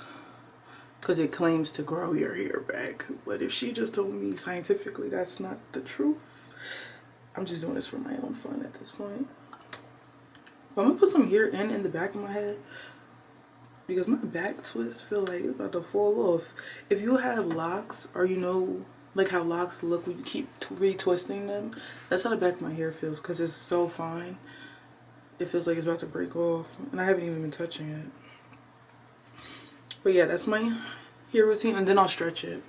because it claims to grow your hair back. But if she just told me scientifically that's not the truth, I'm just doing this for my own fun at this point. But I'm going to put some hair in the back of my head, because my back twists feel like it's about to fall off. If you have locks, or you know, like how locks look when you keep retwisting them, that's how the back of my hair feels, because it's so fine. It feels like it's about to break off, and I haven't even been touching it. But yeah, that's my hair routine, and then I'll stretch it.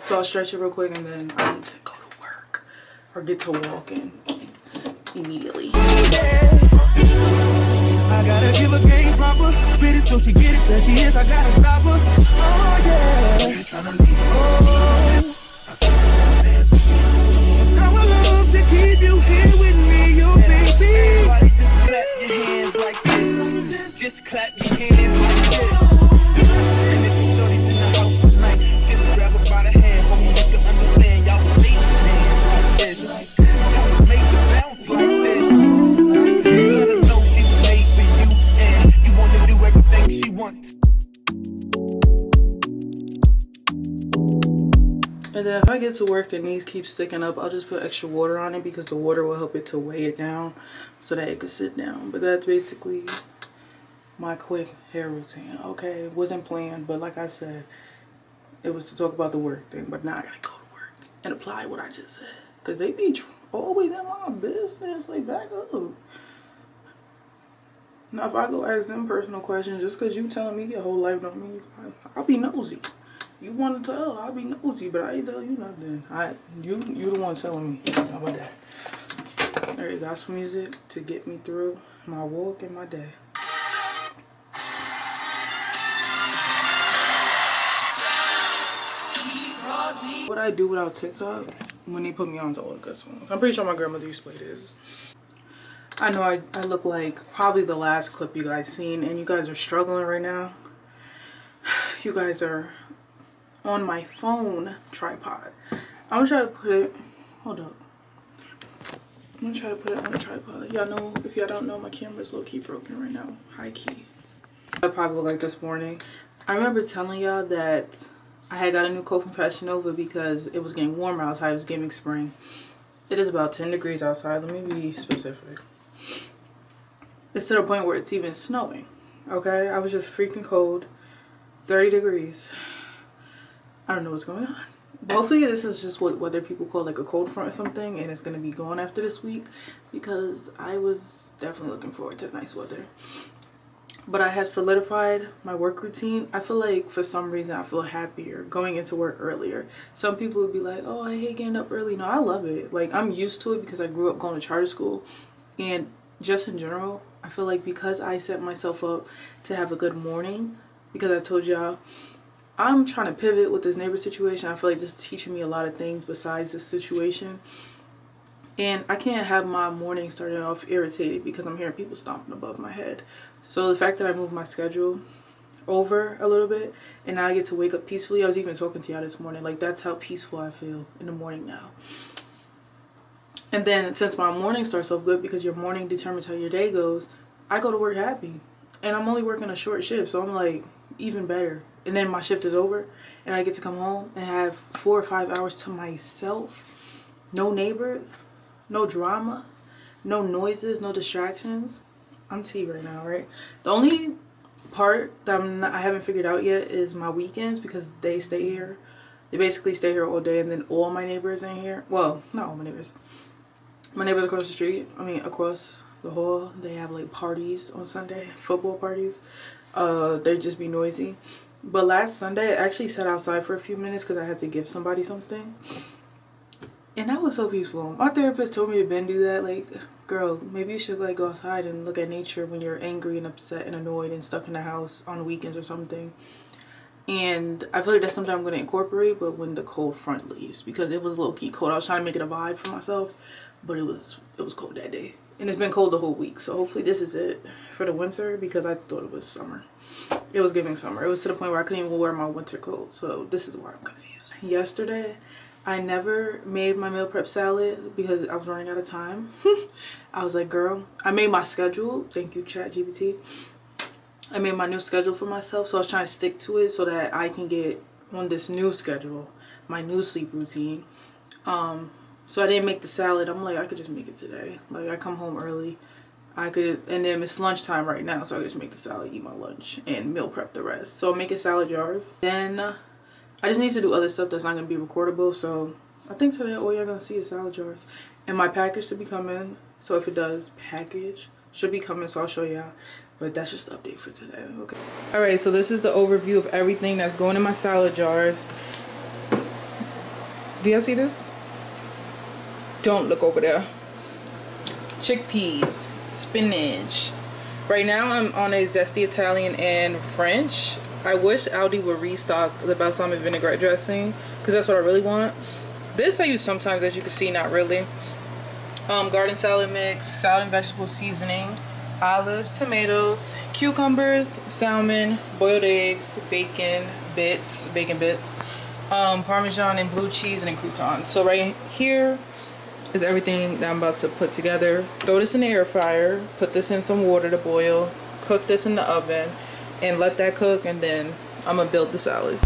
So I'll stretch it real quick, and then I need to go to work or get to walking immediately. I gotta give a game proper, spit it so she get it, there she is, I gotta stop her. Oh yeah, tryna leave. Oh, I would love to keep you here with me, you baby. Everybody just clap your hands like this. Just clap your hands like this. And if you shorty's in the house tonight, just grab her by the hand, homie, you can understand. Y'all will leave your hands like this. Y'all will make it bounce like this. She wants. And then if I get to work and these keep sticking up, I'll just put extra water on it, because the water will help it to weigh it down so that it could sit down. But that's basically my quick hair routine. Okay, it wasn't planned, but like I said, it was to talk about the work thing. But now I gotta go to work and apply what I just said, because they be always in my business. Like, back up. Now, if I go ask them personal questions, just because you telling me your whole life don't mean I'll be nosy. You want to tell, I'll be nosy, but I ain't tell you nothing. You the one telling me. How about that? There you got some music to get me through my walk and my day. What I do without TikTok when they put me onto all the good songs. I'm pretty sure my grandmother used to play this. I know I look like probably the last clip you guys seen, and you guys are struggling right now. You guys are on my phone tripod. I'm gonna try to put it, hold up. I'm gonna try to put it on a tripod. Y'all know, if y'all don't know, my camera's low-key broken right now. High key. I probably look like this morning. I remember telling y'all that I had got a new coat from Fashion Nova because it was getting warmer outside. It was giving spring. It is about 10 degrees outside. Let me be specific. It's to the point where it's even snowing. Okay, I was just freaking cold. 30 degrees. I don't know what's going on. But hopefully this is just what weather people call like a cold front or something, and it's going to be gone after this week, because I was definitely looking forward to nice weather. But I have solidified my work routine. I feel like for some reason I feel happier going into work earlier. Some people would be like, oh, I hate getting up early. No, I love it. Like, I'm used to it because I grew up going to charter school. And just in general, I feel like because I set myself up to have a good morning, because I told y'all I'm trying to pivot with this neighbor situation. I feel like this is teaching me a lot of things besides this situation. And I can't have my morning starting off irritated because I'm hearing people stomping above my head. So the fact that I moved my schedule over a little bit and now I get to wake up peacefully. I was even talking to y'all this morning. Like, that's how peaceful I feel in the morning now. And then since my morning starts off good, because your morning determines how your day goes, I go to work happy. And I'm only working a short shift, so I'm like, even better. And then my shift is over and I get to come home and have 4 or 5 hours to myself. No neighbors, no drama, no noises, no distractions. I'm T right now, right? The only part that I haven't figured out yet is my weekends, because they stay here. They basically stay here all day, and then all my neighbors in here. Well, not all my neighbors. My neighbors across the street, I mean across the hall, they have like parties on Sunday, football parties. They just be noisy. But last Sunday, I actually sat outside for a few minutes because I had to give somebody something. And that was so peaceful. My therapist told me to been do that. Like, girl, maybe you should like go outside and look at nature when you're angry and upset and annoyed and stuck in the house on weekends or something. And I feel like that's something I'm going to incorporate, but when the cold front leaves, because it was low-key cold. I was trying to make it a vibe for myself, but it was cold that day. And it's been cold the whole week, so hopefully this is it for the winter, because I thought it was summer. It was giving summer. It was to the point where I couldn't even wear my winter coat, so this is why I'm confused. Yesterday, I never made my meal prep salad because I was running out of time. I was like, girl, I made my schedule. Thank you, ChatGPT. I made my new schedule for myself, so I was trying to stick to it so that I can get on this new schedule, my new sleep routine. So I didn't make the salad. I'm like, I could just make it today. Like, I come home early. I could, and then it's lunchtime right now, so I could just make the salad, eat my lunch, and meal prep the rest. So I'm making salad jars. Then I just need to do other stuff that's not going to be recordable. So I think today all you're going to see is salad jars. And my package should be coming. So if it does, package should be coming, so I'll show y'all. But that's just the update for today. Okay. Alright, so this is the overview of everything that's going in my salad jars. Do y'all see this? Don't look over there. Chickpeas, spinach. Right now I'm on a zesty Italian and French. I wish Aldi would restock the balsamic vinaigrette dressing, because that's what I really want. This I use sometimes, as you can see, not really. Garden salad mix, salad and vegetable seasoning, olives, tomatoes, cucumbers, salmon, boiled eggs, bacon bits, Parmesan and blue cheese, and then croutons. So right here is everything that I'm about to put together. Throw this in the air fryer, put this in some water to boil, cook this in the oven, and let that cook, and then I'm gonna build the salads.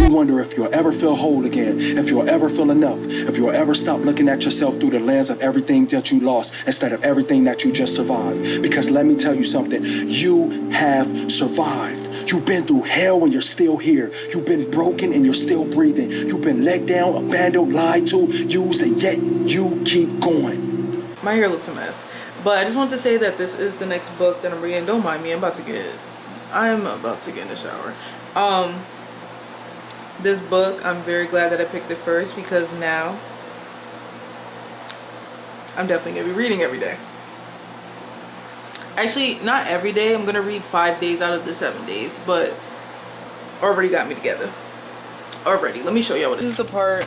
Wonder if you'll ever feel whole again, if you'll ever feel enough, if you'll ever stop looking at yourself through the lens of everything that you lost instead of everything that you just survived. Because let me tell you something, you have survived. You've been through hell and you're still here. You've been broken and you're still breathing. You've been let down, abandoned, lied to, used, and yet you keep going. My hair looks a mess, but I just want to say that this is the next book that I'm reading. Don't mind me, I'm about to get in the shower. This book, I'm very glad that I picked it first, because now I'm definitely gonna be reading every day. Actually, not every day. I'm gonna read 5 days out of the 7 days, but already got me together. Already, let me show you what this is. The part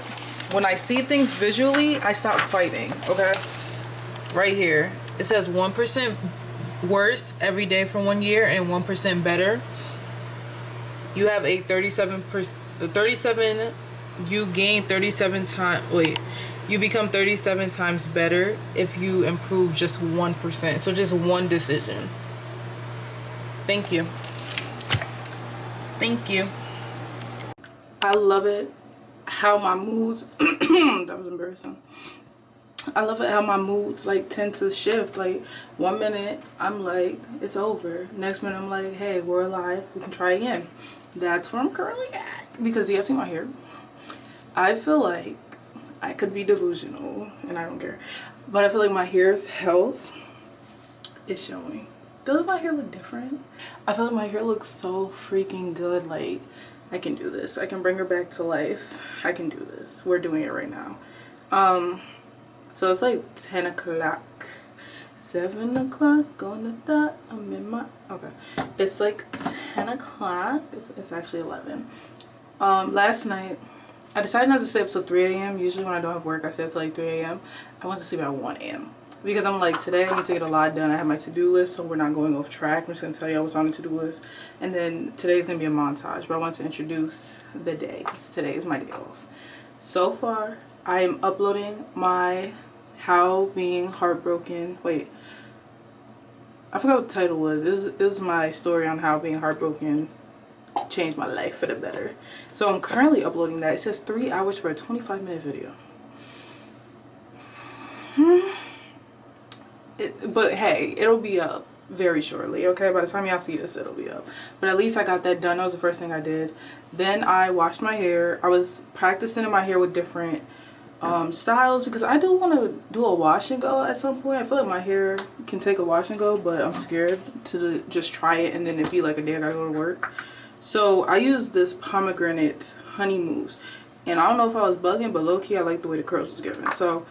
when I see things visually, I stop fighting. Okay, right here it says 1% worse every day for 1 year and 1% better. You have a 37%. You gain 37 times. Wait, you become 37 times better if you improve just 1%. So just one decision. Thank you. Thank you. I love it how my moods. That was embarrassing. I love it how my moods like tend to shift. Like 1 minute I'm like, it's over. Next minute I'm like, hey, we're alive. We can try again. That's where I'm currently at. Because you guys see my hair. I feel like I could be delusional and I don't care. But I feel like my hair's health is showing. Doesn't my hair look different? I feel like my hair looks so freaking good. Like, I can do this. I can bring her back to life. I can do this. We're doing it right now. So it's like 10 o'clock. 7 o'clock on the dot. I'm in my... Okay. It's like 10 o'clock. It's actually 11. Last night, I decided not to stay up till 3 a.m. Usually when I don't have work, I stay up till like 3 a.m. I went to sleep at 1 a.m. Because I'm like, today I need to get a lot done. I have my to-do list, so we're not going off track. I'm just going to tell you what's on the to-do list. And then today's going to be a montage. But I want to introduce the day, because today is my day off. So far, I am uploading my How Being Heartbroken. Wait. I forgot what the title was. This is my story on how being heartbroken changed my life for the better. So I'm currently uploading that. It says 3 hours for a 25-minute video. But hey, it'll be up very shortly, okay? By the time y'all see this, it'll be up. But at least I got that done. That was the first thing I did. Then I washed my hair. I was practicing in my hair with different styles because I do want to do a wash and go at some point. I feel like my hair can take a wash and go, but I'm scared to just try it and then it be like a day I gotta go to work. So I use this pomegranate honey mousse, and I don't know if I was bugging, but low-key I like the way the curls was giving. So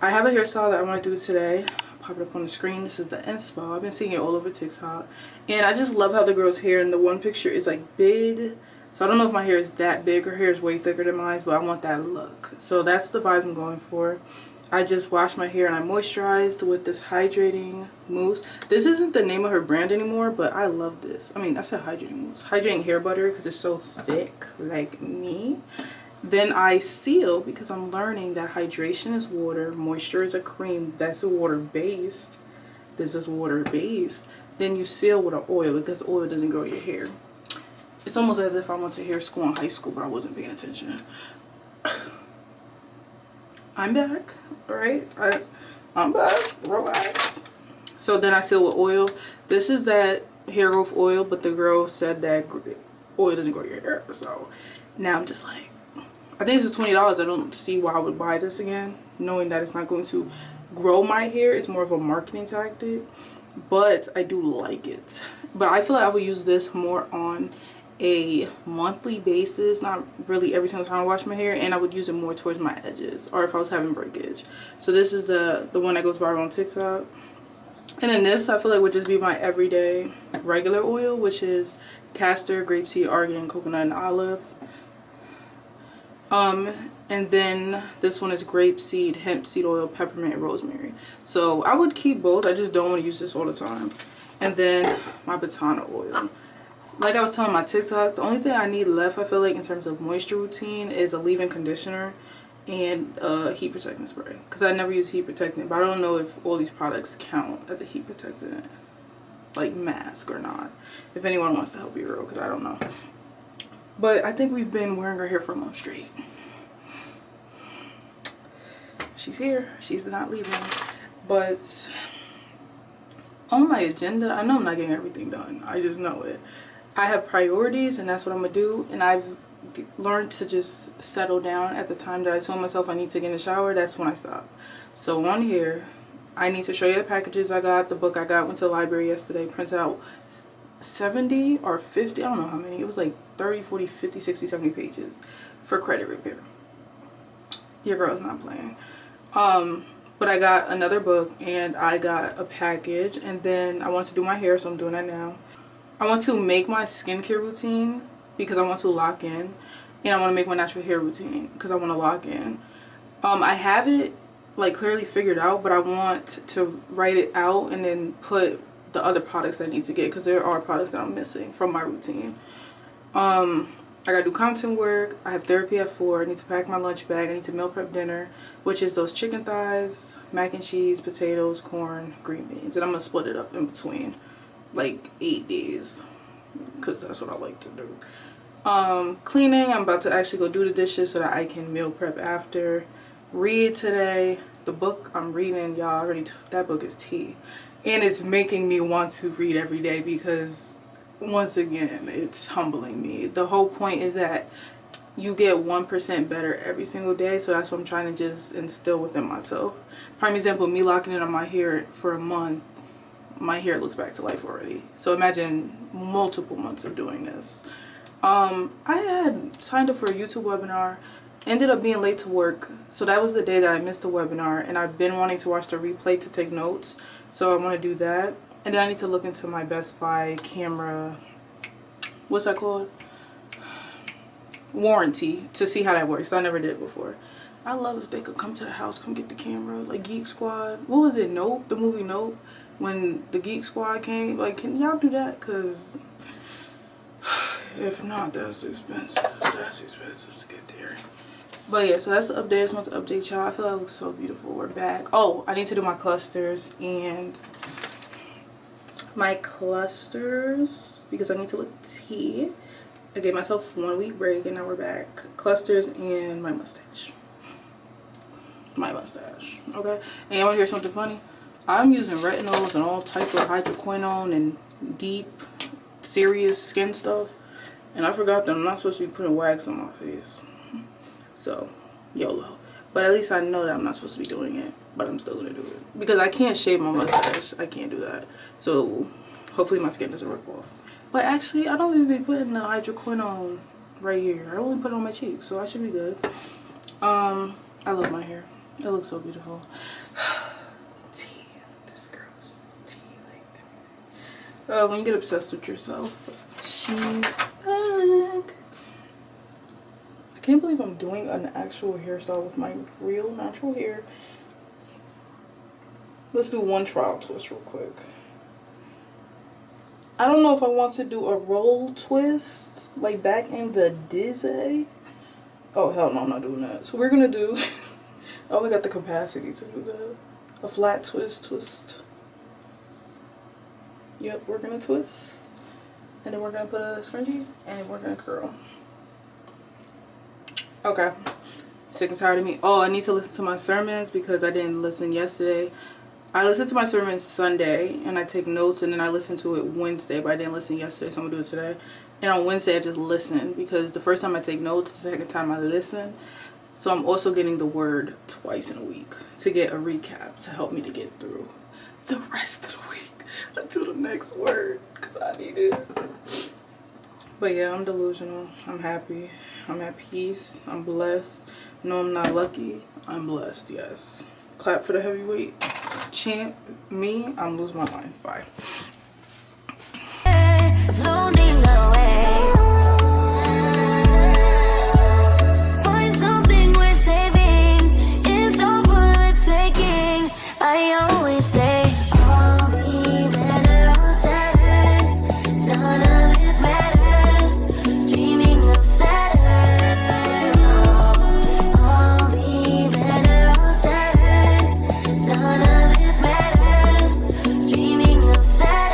I have a hairstyle that I want to do today. Pop it up on the screen. This is the inspo. I've been seeing it all over TikTok, and I just love how the girl's hair in the one picture is like big. So I don't know if my hair is that big. Her hair is way thicker than mine, but I want that look. So that's the vibe I'm going for. I just washed my hair and I moisturized with this hydrating mousse. This isn't the name of her brand anymore, but I love this. I mean, I said hydrating mousse. Hydrating hair butter because it's so thick like me. Then I seal because I'm learning that hydration is water, moisture is a cream. That's water-based. This is water-based. Then you seal with an oil because oil doesn't grow your hair. It's almost as if I went to hair school in high school, but I wasn't paying attention. I'm back, alright? I'm back, relax. So then I seal with oil. This is that hair growth oil, but the girl said that oil doesn't grow your hair. So now I'm just like, I think this is $20. I don't see why I would buy this again, knowing that it's not going to grow my hair. It's more of a marketing tactic, but I do like it. But I feel like I would use this more on a monthly basis, not really every single time I wash my hair, and I would use it more towards my edges or if I was having breakage. So this is the one that goes viral on TikTok. And then this I feel like would just be my everyday regular oil, which is castor, grapeseed, argan, coconut, and olive. And then this one is grapeseed, hemp seed oil, peppermint, and rosemary. So I would keep both. I just don't want to use this all the time. And then my Batana oil. Like I was telling my TikTok, the only thing I need left, I feel like, in terms of moisture routine is a leave-in conditioner and heat protectant spray. Because I never use heat protectant, but I don't know if all these products count as a heat protectant, like mask or not. If anyone wants to help me real, because I don't know. But I think we've been wearing her hair for a month straight. She's here. She's not leaving. But on my agenda, I know I'm not getting everything done. I just know it. I have priorities, and that's what I'm going to do. And I've learned to just settle down at the time that I told myself I need to get in the shower. That's when I stop. So on here, I need to show you the packages I got. The book I got, went to the library yesterday, printed out 70 or 50, I don't know how many. It was like 30, 40, 50, 60, 70 pages for credit repair. Your girl's not playing. But I got another book and I got a package, and then I want to do my hair, so I'm doing that now. I want to make my skincare routine because I want to lock in, and I want to make my natural hair routine because I want to lock in. I have it like clearly figured out, but I want to write it out and then put the other products that I need to get, because there are products that I'm missing from my routine. I gotta do content work. I have therapy at 4. I need to pack my lunch bag. I need to meal prep dinner, which is those chicken thighs, mac and cheese, potatoes, corn, green beans, and I'm gonna split it up in between like 8 days because that's what I like to do. Cleaning, I'm about to actually go do the dishes so that I can meal prep after. Read today. The book I'm reading, y'all, that book is tea, and it's making me want to read every day because once again it's humbling me. The whole point is that you get 1% better every single day, so that's what I'm trying to just instill within myself. Prime example, me locking in on my hair for a month, my hair looks back to life already. So imagine multiple months of doing this. I had signed up for a YouTube webinar, ended up being late to work. So that was the day that I missed the webinar, and I've been wanting to watch the replay to take notes. So I want to do that. And then I need to look into my Best Buy camera, what's that called? Warranty, to see how that works. I never did it before. I love if they could come to the house, come get the camera, like Geek Squad. What was it, Nope? The movie Nope? When the Geek Squad came, like, can y'all do that? Because if not, that's expensive. That's expensive to get there. But yeah, so that's the update. I just want to update y'all. I feel like it looks so beautiful. We're back. Oh, I need to do my clusters because I need to look tea. I gave myself 1 week break and now we're back. Clusters and my mustache. Okay? And you want to hear something funny? I'm using retinols and all type of hydroquinone and deep, serious skin stuff. And I forgot that I'm not supposed to be putting wax on my face. So, YOLO. But at least I know that I'm not supposed to be doing it. But I'm still going to do it. Because I can't shave my mustache. I can't do that. So, hopefully my skin doesn't rip off. But actually, I don't even be putting the hydroquinone right here. I only put it on my cheeks. So, I should be good. I love my hair. It looks so beautiful. Tea. This girl's just tea. Like, when you get obsessed with yourself, she's back. I can't believe I'm doing an actual hairstyle with my real natural hair. Let's do one trial twist real quick. I don't know if I want to do a roll twist, like back in the Disney. Oh, hell no, I'm not doing that. So we're going to do... I only got the capacity to do that. A flat twist. Yep, we're going to twist. And then we're going to put a scrunchie. And we're going to curl. Okay. Sick and tired of me. Oh, I need to listen to my sermons because I didn't listen yesterday. I listened to my sermon Sunday and I take notes, and then I listened to it Wednesday, but I didn't listen yesterday, so I'm going to do it today. And on Wednesday I just listened because the first time I take notes, the second time I listen. So I'm also getting the word twice in a week to get a recap to help me to get through the rest of the week until the next word because I need it. But yeah, I'm delusional. I'm happy. I'm at peace. I'm blessed. No, I'm not lucky. I'm blessed, yes. Clap for the heavyweight champ. Me, I'm losing my mind. Bye. Floating away. Find something worth saving. It's all for the taking. I always say I'll be better on Saturn. None of this matters. Dreaming of Saturn. I'll be better on Saturn. None of this matters. Dreaming of Saturn.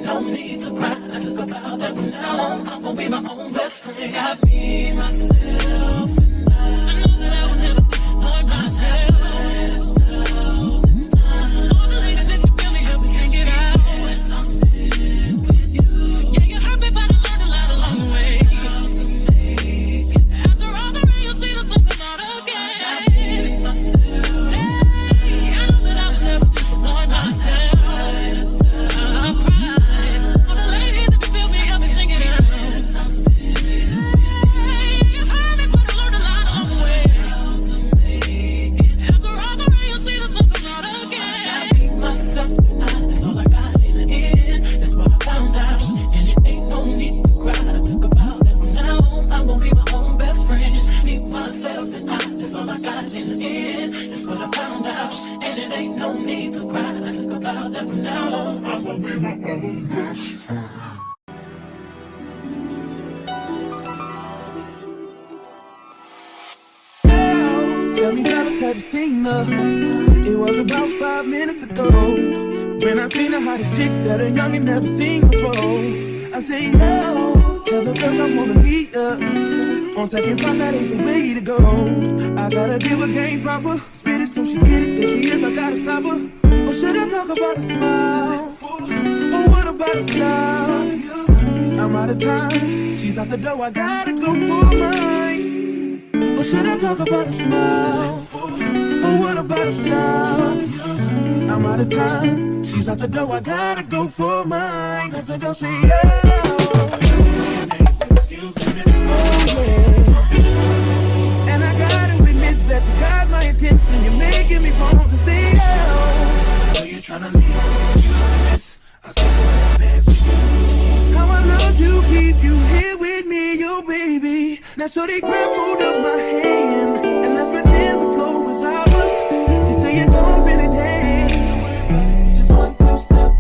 no need to cry. I took a vow that from now on I'm gonna be my own best friend. Got me, myself, and I know that I will never disappoint myself. All the ladies, if you feel me, help me sing it out. I'm staying with you. Yeah, you hurt me, but I learned a lot along the way. After all the rain, you'll see the sun come out again. I be myself. Hey, I know that I will never disappoint myself. I'm crying. All the ladies, if you feel me, help me sing it out. Hey, you hurt me, but I learned a lot along the way. After all the rain, you'll see the sun come out again. I be myself, and that's all I got in the end. That's what I found out, and it ain't no need to cry. I took a vow that from now on I'm gonna be my own best friend. Me, myself, and that's all I got in the end. That's what I found out, and it ain't no need to cry. I took a vow that from now on I'm gonna be my own best friend. Tell me, fellas, have you seen her? It was about 5 minutes ago when I seen her hottest chick that a youngin' never seen before. I say, yo, tell the girls I wanna meet her. On second thought, that ain't the way to go. I gotta give her game proper, spit it so she get it. There she is, I gotta stop her. Or should I talk about a smile? Or what about a style? I'm out of time, she's out the door, I gotta go for mine. Or should I talk about a smile? Or what about a style? I'm out of time, she's out the door, I gotta go for mine. Let the girl say, yeah. Excuse me, miss. Oh, yeah. And I gotta admit that you got my attention. You're making me want to say, yeah. So you're trying to leave, miss. I said, well, dance with you. How I love to keep you here with me, yo, baby. Now, so they grab hold of my hand, and let's pretend the flow was ours. You say you don't really dance. We just one, two step.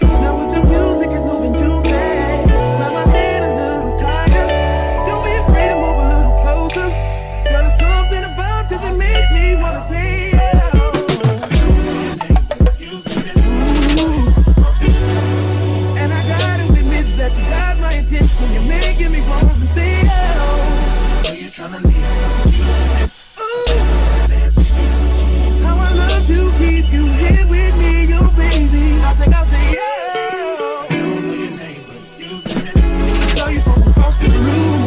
Now, with the music is moving too fast. Now, my head a little tired. Don't be afraid to move a little closer. Girl, there's something about you that makes me wanna say, yeah. And I gotta admit that you got my attention. You're making me want to say, oh. So you're trying to leave. How I love to keep you here with me, yo, baby. I think I'll say, yeah. I don't know your name, but excuse me, miss. I saw you from across the room.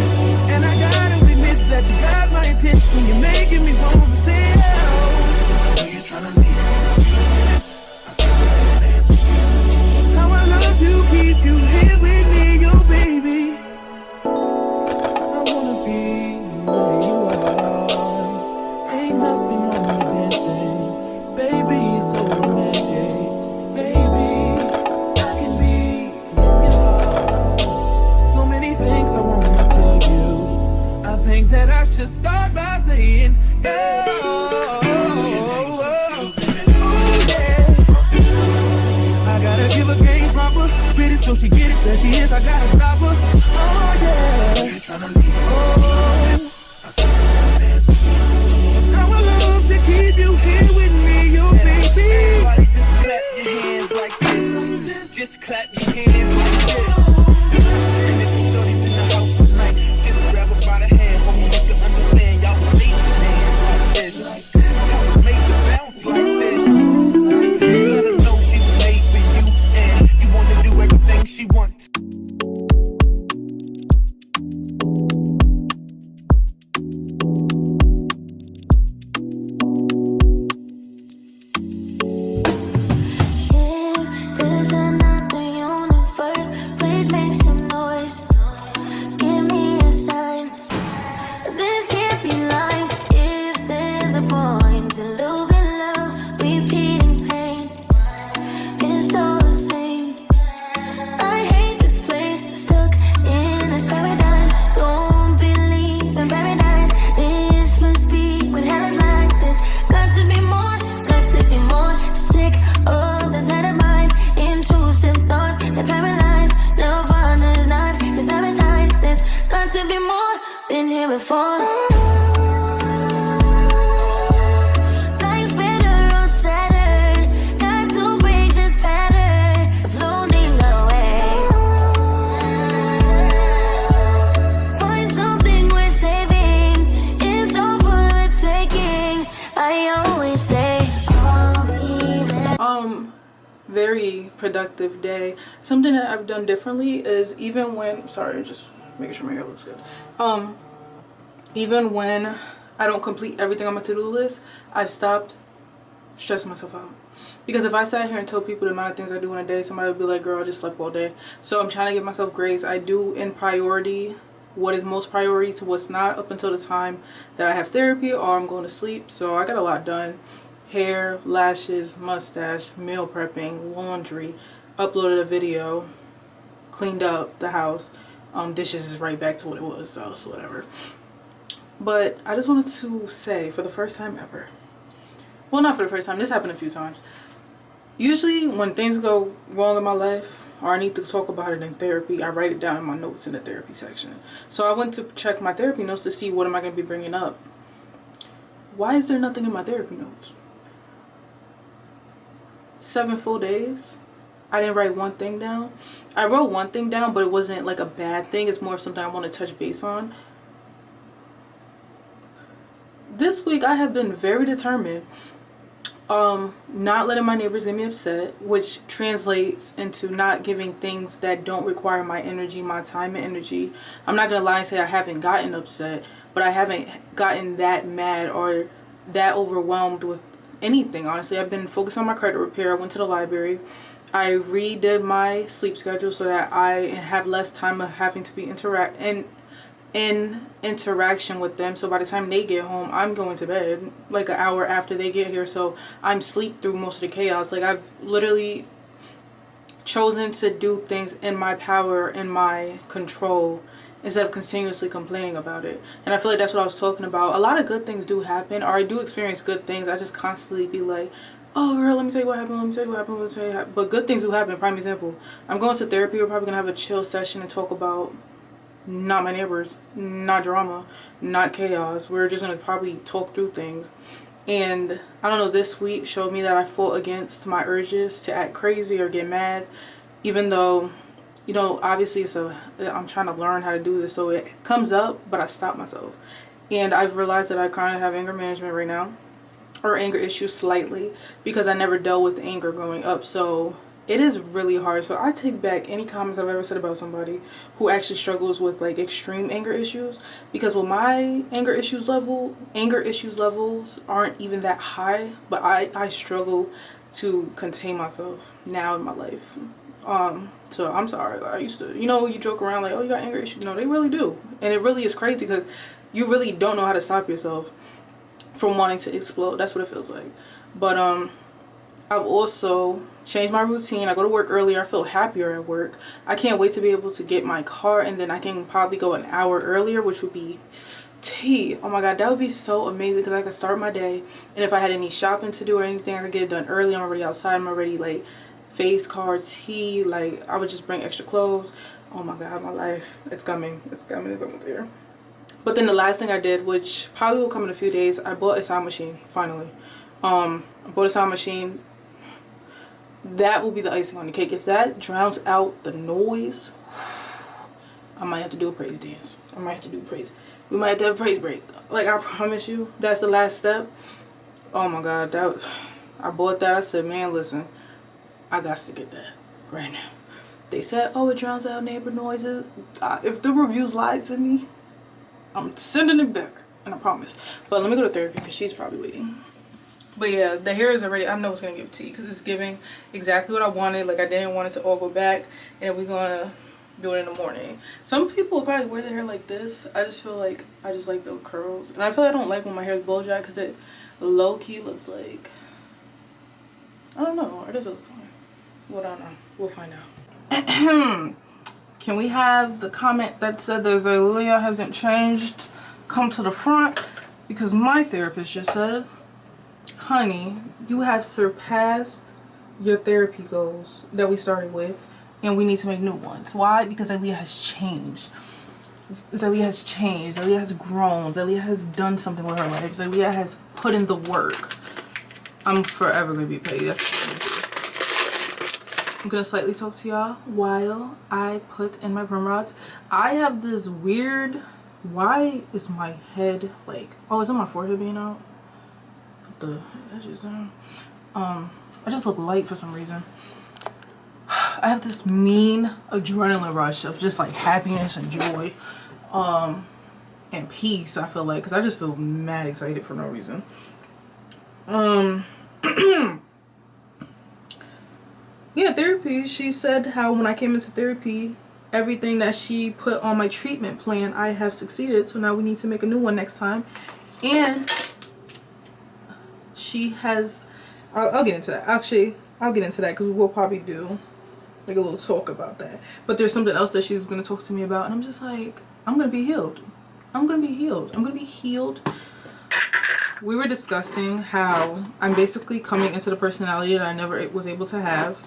And I gotta admit that you got my attention. You're making me want to say, oh. So you're trying to leave. How I love to keep you here with me, yo, baby. I wanna be where you are. Ain't nothing wrong with dancing. Baby, it's so romantic. Baby, I can be in your heart. So many things I wanna tell you. I think that I should start by saying, yeah. I gotta give her game proper, spit it so she get it. There she is, I gotta stop her. Oh yeah. You tryna leave? Oh, I said, how I love to keep you here with me, yo, baby. Everybody just clap your hands like this. Just clap your hands like this. And if you shorty's in the house tonight, just grab her by the hand, homie, you can understand. Y'all will make the dance like this. Make the bounce like this. Let her know she was made for you, and you wanna do everything she wants. If there's another universe, please make some noise. Give me a sign. This can't be life. If there's a point to losing love, repeating pain, it's all the same. I hate this place, stuck in this paradigm. Don't believe in paradise. This must be when hell is like this. Got to be more, got to be more. Sick of this head of mine. Intrusive thoughts that paralyze. Nirvana's not, it's advertised. There's got to be more. Been here before. Life's better on Saturn. Got to break this pattern. Floating away. very productive day. Something that I've done differently is even when, sorry, just making sure my hair looks good. Even when I don't complete everything on my to-do list, I've stopped stressing myself out. Because if I sat here and told people the amount of things I do in a day, somebody would be like, girl, I just slept all day. So I'm trying to give myself grace. I do in priority what is most priority to what's not up until the time that I have therapy or I'm going to sleep. So I got a lot done. Hair, lashes, mustache, meal prepping, laundry, uploaded a video, cleaned up the house. Dishes is right back to what it was, so whatever. But I just wanted to say, for the first time ever, well, not for the first time, this happened a few times. Usually when things go wrong in my life or I need to talk about it in therapy, I write it down in my notes in the therapy section. So I went to check my therapy notes to see what am I going to be bringing up. Why is there nothing in my therapy notes? 7 full days. I didn't write one thing down. I wrote one thing down, but it wasn't like a bad thing. It's more of something I want to touch base on. This week I have been very determined, not letting my neighbors get me upset, which translates into not giving things that don't require my energy, my time and energy. I'm not gonna lie and say I haven't gotten upset, but I haven't gotten that mad or that overwhelmed with anything. Honestly, I've been focused on my credit repair. I went to the library. I redid my sleep schedule so that I have less time of having to be in interaction with them. So by the time they get home, I'm going to bed like an hour after they get here, so I'm sleep through most of the chaos. Like, I've literally chosen to do things in my power, in my control, instead of continuously complaining about it. And I feel like that's what I was talking about. A lot of good things do happen, or I do experience good things. I just constantly be like, oh girl, let me tell you what happened, let me tell you what happened, let me tell you what happened. But good things do happen. Prime example, I'm going to therapy. We're probably gonna have a chill session and talk about not my neighbors, not drama, not chaos. We're just gonna probably talk through things. And I don't know, this week showed me that I fought against my urges to act crazy or get mad, even though, you know, obviously I'm trying to learn how to do this, so it comes up, but I stop myself. And I've realized that I kind of have anger management right now, or anger issues slightly, because I never dealt with anger growing up. So it is really hard. So I take back any comments I've ever said about somebody who actually struggles with like extreme anger issues, because with my anger issues levels aren't even that high, but I struggle to contain myself now in my life. So I'm sorry. I used to, you know, you joke around like, oh, you got anger issues. No, they really do. And it really is crazy because you really don't know how to stop yourself from wanting to explode. That's what it feels like. But I've also changed my routine. I go to work earlier. I feel happier at work. I can't wait to be able to get my car, and then I can probably go an hour earlier, which would be tea. Oh my god, that would be so amazing, because I could start my day, and if I had any shopping to do or anything, I could get it done early. I'm already outside. I'm already like face card, tea. Like, I would just bring extra clothes. Oh my god, my life. It's coming. It's coming. It's almost here. But then the last thing I did, which probably will come in a few days, I bought a sound machine, finally. I bought a sound machine. That will be the icing on the cake. If that drowns out the noise, I might have to do a praise dance. I might have to do praise. We might have to have a praise break. Like, I promise you, that's the last step. Oh my god, I bought that. I said, man, listen, I got to get that right now. They said, oh, it drowns out neighbor noises. If the reviews lied to me, I'm sending it back, and I promise. But let me go to therapy because she's probably waiting. But yeah, the hair is already, I know it's going to give tea because it's giving exactly what I wanted. Like, I didn't want it to all go back, and we're going to do it in the morning. Some people probably wear their hair like this. I just feel like I just like the curls. And I feel like I don't like when my hair is blow dry because it low-key looks like, I don't know. Or does it look fine? Well, I don't know. We'll find out. Can we have the comment that said the Zylia hasn't changed come to the front? Because my therapist just said, honey, you have surpassed your therapy goals that we started with, and we need to make new ones. Why? Because Zylia has changed. Zylia has changed. Zylia has grown. Zylia has done something with her life. Zylia has put in the work. I'm forever going to be petty. I'm going to slightly talk to y'all while I put in my perm rods. I have this weird, why is my head like, oh, is it my forehead being out? Put the edges down. I just look light for some reason. I have this mean adrenaline rush of just like happiness and joy, and peace. I feel like, because I just feel mad excited for no reason. Yeah, therapy. She said how when I came into therapy, everything that she put on my treatment plan, I have succeeded. So now we need to make a new one next time. And she has, I'll get into that. Actually, I'll get into that because we'll probably do like a little talk about that. But there's something else that she's going to talk to me about. And I'm just like, I'm going to be healed. I'm going to be healed. I'm going to be healed. We were discussing how I'm basically coming into the personality that I never was able to have.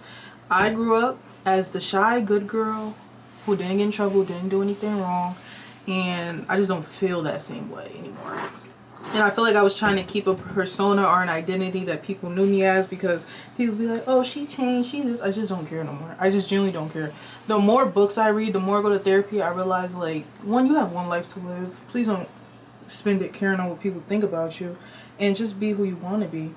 I grew up as the shy, good girl who didn't get in trouble, didn't do anything wrong. And I just don't feel that same way anymore. And I feel like I was trying to keep a persona or an identity that people knew me as, because people be like, oh, she changed, she this. I just don't care no more. I just genuinely don't care. The more books I read, the more I go to therapy, I realize, like, one, you have one life to live. Please don't spend it caring on what people think about you, and just be who you want to be.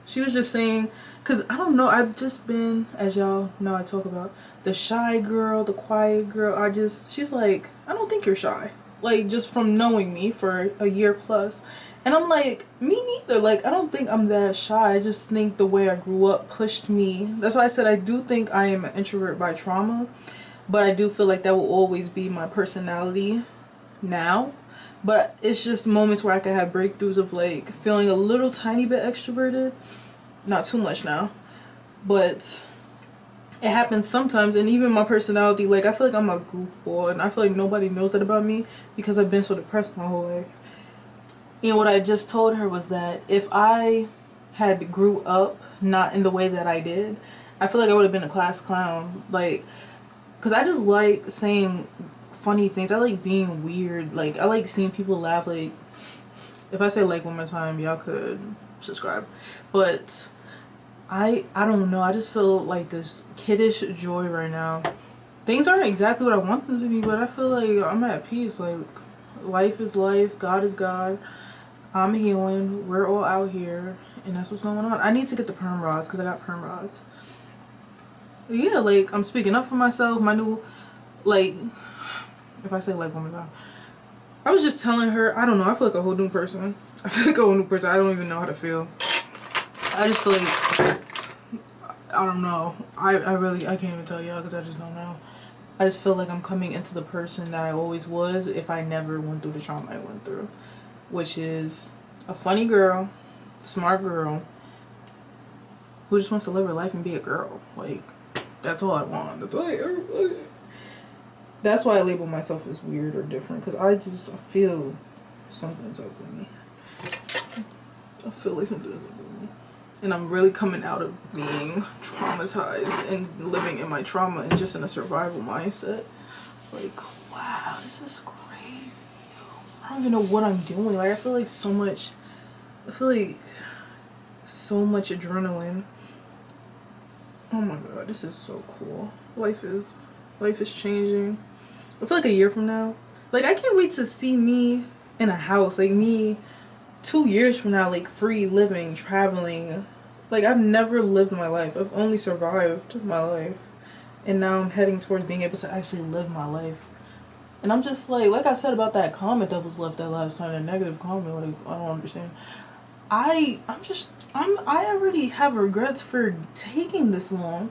She was just saying, because I don't know, I've just been, as y'all know, I talk about the shy girl, the quiet girl. She's like, I don't think you're shy. Like, just from knowing me for a year plus. And I'm like, me neither. Like, I don't think I'm that shy. I just think the way I grew up pushed me. That's why I said I do think I am an introvert by trauma. But I do feel like that will always be my personality now. But it's just moments where I can have breakthroughs of like feeling a little tiny bit extroverted. Not too much now. But it happens sometimes. And even my personality, like, I feel like I'm a goofball. And I feel like nobody knows that about me because I've been so depressed my whole life. And what I just told her was that if I had grew up not in the way that I did, I feel like I would have been a class clown. Like, because I just like saying funny things. I like being weird. Like, I like seeing people laugh. Like, if I say like one more time, y'all could subscribe. But I don't know. I just feel like this kiddish joy right now. Things aren't exactly what I want them to be, but I feel like I'm at peace. Like, life is life. God is God. I'm healing. We're all out here. And that's what's going on. I need to get the perm rods because I got perm rods. But yeah, like, I'm speaking up for myself. My new, like, if I say like one more time, I was just telling her, I don't know, I feel like a whole new person. I feel like a whole new person. I don't even know how to feel. I just feel like, I don't know. I can't even tell y'all because I just don't know. I just feel like I'm coming into the person that I always was if I never went through the trauma I went through. Which is a funny girl, smart girl, who just wants to live her life and be a girl. Like, that's all I want. That's all That's why I label myself as weird or different, because I just feel something's up with me. I feel like something's up with me. And I'm really coming out of being traumatized and living in my trauma and just in a survival mindset. Like, wow, this is crazy. I don't even know what I'm doing. Like, I feel like so much adrenaline. Oh my god, this is so cool. Life is changing. I feel like a year from now, like, I can't wait to see me in a house, like me 2 years from now, like free living, traveling. Like, I've never lived my life. I've only survived my life. And now I'm heading towards being able to actually live my life. And I'm just like I said about that comment that was left that last time, that negative comment, like, I don't understand. I already have regrets for taking this long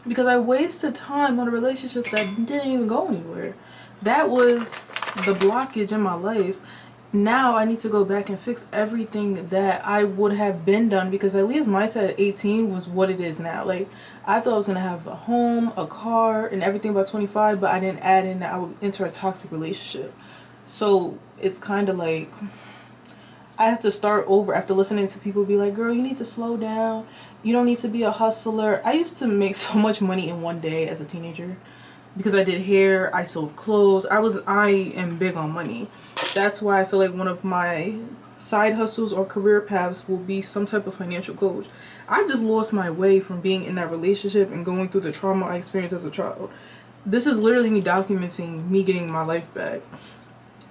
because I wasted time on a relationship that didn't even go anywhere. That was the blockage in my life. Now I need to go back and fix everything that I would have been done, because Aaliyah's mindset at 18 was what it is now. Like, I thought I was going to have a home, a car, and everything by 25, but I didn't add in that I would enter a toxic relationship. So it's kind of like I have to start over after listening to people be like, girl, you need to slow down. You don't need to be a hustler. I used to make so much money in one day as a teenager because I did hair, I sold clothes. I am big on money. That's why I feel like one of my side hustles or career paths will be some type of financial coach. I just lost my way from being in that relationship and going through the trauma I experienced as a child. This is literally me documenting me getting my life back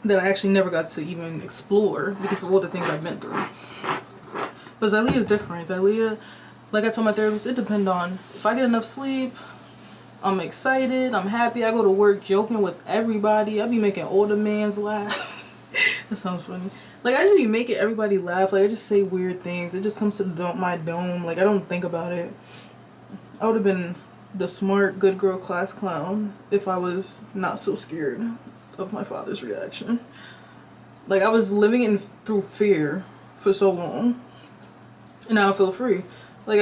that I actually never got to even explore because of all the things I've been through. But Zylia is different. Zylia, Like I told my therapist, it depends on if I get enough sleep, I'm excited, I'm happy, I go to work joking with everybody. I be making older mans laugh. That sounds funny. Like I just be making everybody laugh. Like I just say weird things. It just comes to my dome. Like I don't think about it. I would have been the smart, good girl class clown if I was not so scared of my father's reaction. Like I was living through fear for so long, and now I feel free. Like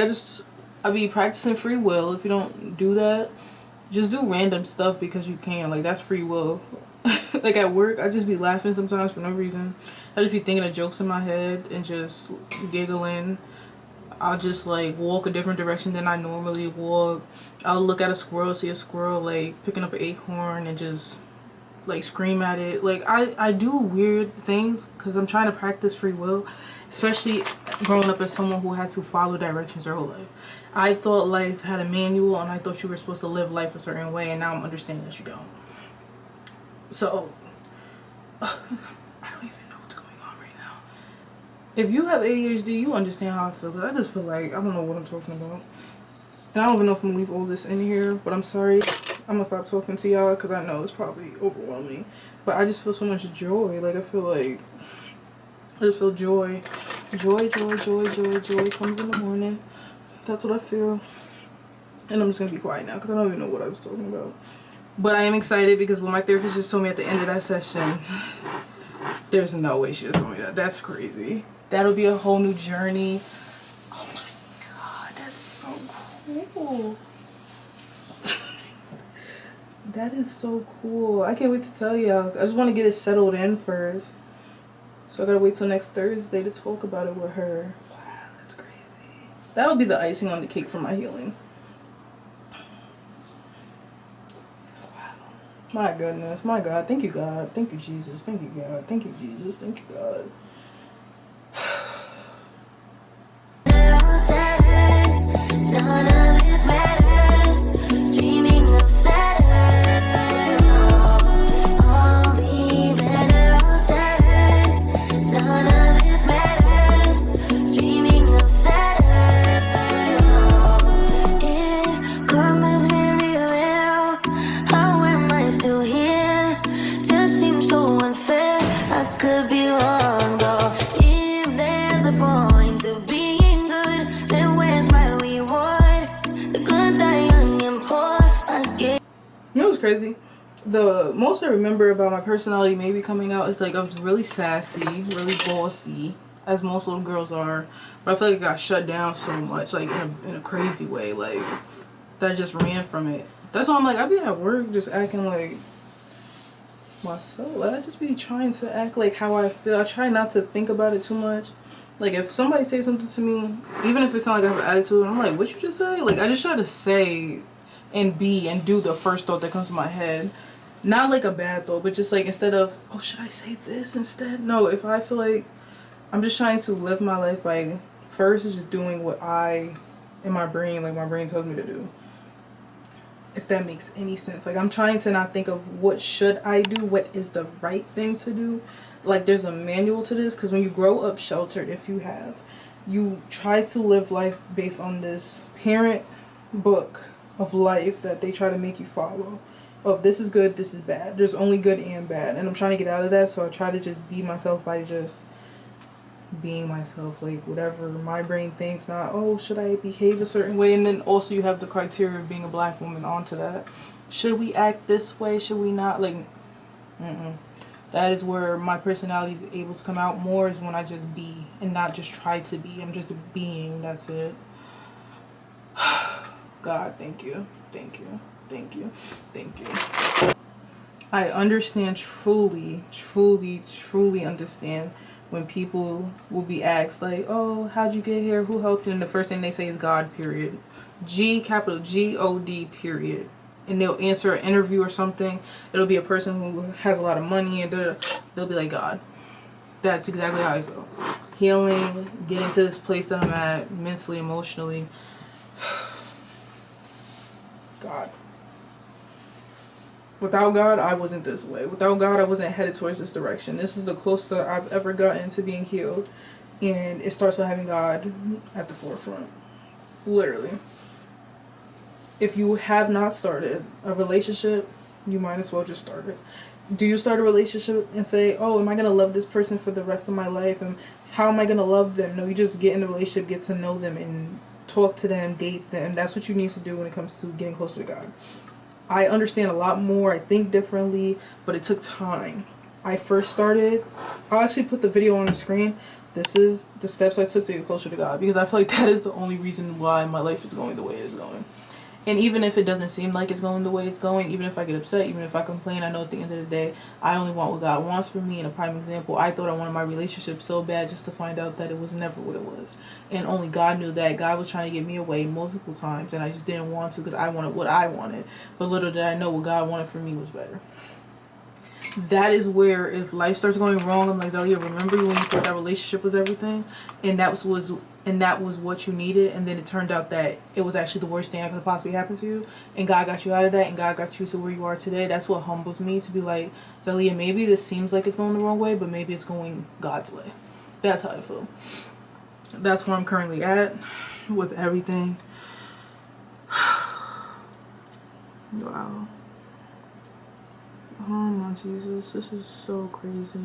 I be practicing free will. If you don't do that, just do random stuff because you can. Like that's free will. Like at work, I just be laughing sometimes for no reason. I just be thinking of jokes in my head and just giggling. I'll just like walk a different direction than I normally walk. I'll look at a squirrel, see a squirrel like picking up an acorn and just like scream at it. Like I do weird things because I'm trying to practice free will, especially growing up as someone who had to follow directions their whole life. I thought life had a manual and I thought you were supposed to live life a certain way, and now I'm understanding that you don't. So I don't even know what's going on right now. If you have ADHD, you understand how I feel, because I just feel like I don't know what I'm talking about. And I don't even know if I'm gonna leave all this in here, but I'm sorry. I'm gonna stop talking to y'all because I know it's probably overwhelming. But I just feel so much joy. Like I just feel joy. Joy comes in the morning. That's what I feel. And I'm just gonna be quiet now because I don't even know what I was talking about. But I am excited because what my therapist just told me at the end of that session, there's no way she just told me that. That's crazy. That'll be a whole new journey. Oh my god, that's so cool. That is so cool. I can't wait to tell y'all. I just want to get it settled in first. So I gotta wait till next Thursday to talk about it with her. Wow, that's crazy. That would be the icing on the cake for my healing. My goodness, my God, thank you God, thank you Jesus, thank you God, thank you Jesus, thank you God. None of this matters. Dreaming of Saturn. I'll be better on Saturn. None of this matters. Dreaming of Saturn. If karma's really real, how am I still here? Just seems so unfair. I could be wrong, though. If there's a point to being good, then where's my reward? The good die young and poor. I get. You know what's crazy? The most I remember about my personality maybe coming out is like I was really sassy, really bossy, as most little girls are. But I feel like I got shut down so much, like in a crazy way, like that I just ran from it. That's why I'm like, I be at work just acting like myself. Like, I just be trying to act like how I feel. I try not to think about it too much. Like if somebody says something to me, even if it's not like I have an attitude, I'm like, what you just say? Like I just try to say and be and do the first thought that comes to my head. Not like a bad thought, but just like instead of, oh, should I say this instead? No, if I feel like I'm just trying to live my life by first is just doing what in my brain, like my brain tells me to do. If that makes any sense. Like I'm trying to not think of what should I do, what is the right thing to do. Like there's a manual to this, because when you grow up sheltered, if you have, you try to live life based on this parent book of life that they try to make you follow. Of this is good, this is bad. There's only good and bad. And I'm trying to get out of that, so I try to just be myself by just being myself. Like whatever my brain thinks, not, oh, should I behave a certain way? And then also you have the criteria of being a black woman onto that. Should we act this way? Should we not? Like, that is where my personality is able to come out more, is when I just be and not just try to be. I'm just being. That's it. God, thank you. Thank you. Thank you. Thank you. I understand truly understand when people will be asked like, oh, how'd you get here? Who helped you? And the first thing they say is God, period. Capital G-O-D, period. And they'll answer an interview or something. It'll be a person who has a lot of money and they'll be like, God. That's exactly how I feel. Healing, getting to this place that I'm at mentally, emotionally. God. Without God, I wasn't this way. Without God, I wasn't headed towards this direction. This is the closest I've ever gotten to being healed. And it starts with having God at the forefront. Literally. If you have not started a relationship, you might as well just start it. Do you start a relationship and say, oh, am I going to love this person for the rest of my life? And how am I going to love them? No, you just get in the relationship, get to know them, and talk to them, date them. That's what you need to do when it comes to getting closer to God. I understand a lot more. I think differently, but it took time. I first started, I'll actually put the video on the screen. This is the steps I took to get closer to God, because I feel like that is the only reason why my life is going the way it is going. And even if it doesn't seem like it's going the way it's going, even if I get upset, even if I complain, I know at the end of the day, I only want what God wants for me. And a prime example, I thought I wanted my relationship so bad just to find out that it was never what it was. And only God knew that. God was trying to get me away multiple times, and I just didn't want to because I wanted what I wanted. But little did I know what God wanted for me was better. That is where, if life starts going wrong, I'm like, Zylia, remember when you thought that relationship was everything, and that was what you needed, and then it turned out that it was actually the worst thing that could possibly happen to you, and God got you out of that, and God got you to where you are today. That's what humbles me, to be like, Zylia, maybe this seems like it's going the wrong way, but maybe it's going God's way. That's how I feel. That's where I'm currently at with everything. Wow. Oh my Jesus, this is so crazy.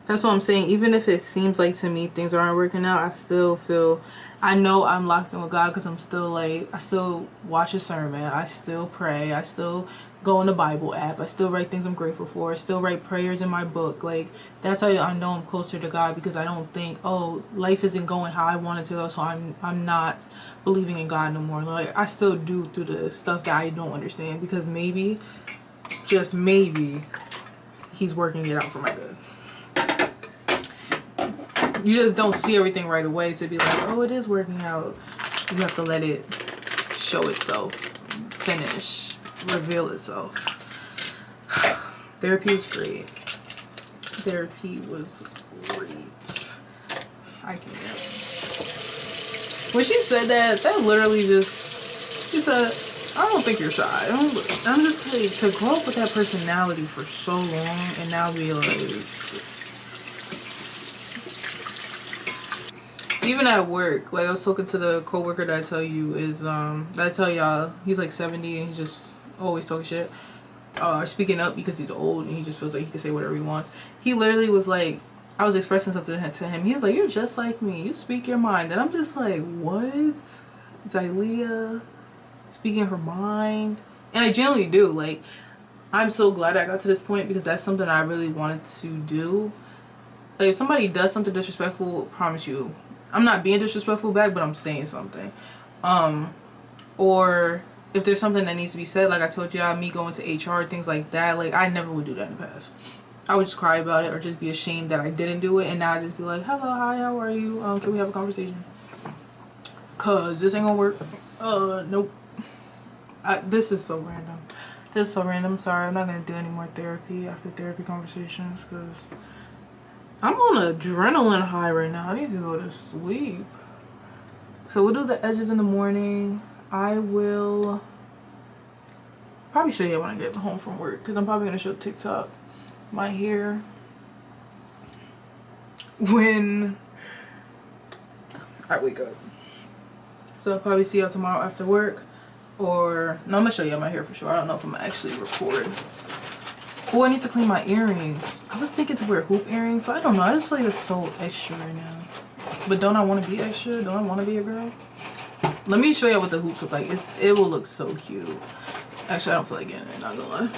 That's what I'm saying. Even if it seems like to me things aren't working out, I still feel, I know I'm locked in with God, because I'm still like, I still watch a sermon, I still pray, I still go in the Bible app, I still write things I'm grateful for, I still write prayers in my book. Like, that's how I know I'm closer to God, because I don't think, oh, life isn't going how I want it to go, so I'm not believing in God no more. Like, I still do through the stuff that I don't understand, because maybe, just maybe, He's working it out for my good. You just don't see everything right away to be like, oh, it is working out. You have to let it show itself, finish, reveal itself. Therapy was great. Therapy was great. I can't. When she said that literally just, she said, I don't think you're shy. I'm just like, to grow up with that personality for so long and now be like, even at work, like I was talking to the coworker that I tell you is, that I tell y'all, he's like 70 and he's just always talking shit, speaking up because he's old and he just feels like he can say whatever he wants. He literally was like, I was expressing something to him. He was like, you're just like me. You speak your mind. And I'm just like, what? Zylia speaking her mind? And I genuinely do. Like, I'm so glad I got to this point, because that's something I really wanted to do. Like, if somebody does something disrespectful, promise you, I'm not being disrespectful back, but I'm saying something. Or if there's something that needs to be said, like I told y'all, me going to HR, things like that, like I never would do that in the past. I would just cry about it or just be ashamed that I didn't do it, and now I just be like, hello, hi, how are you? Can we have a conversation? Cause this ain't gonna work. Nope. This is so random. This is so random. Sorry, I'm not gonna do any more therapy after therapy conversations, because I'm on adrenaline high right now. I need to go to sleep. So we'll do the edges in the morning. I will probably show you when I get home from work, because I'm probably going to show TikTok my hair when I wake up. So I'll probably see y'all tomorrow after work. Or, no, I'm going to show y'all my hair for sure. I don't know if I'm going to actually record. Oh, I need to clean my earrings. I was thinking to wear hoop earrings, but I don't know. I just feel like it's so extra right now. But don't I want to be extra? Don't I want to be a girl? Let me show you what the hoops look like. It will look so cute. Actually, I don't feel like getting it, not gonna lie.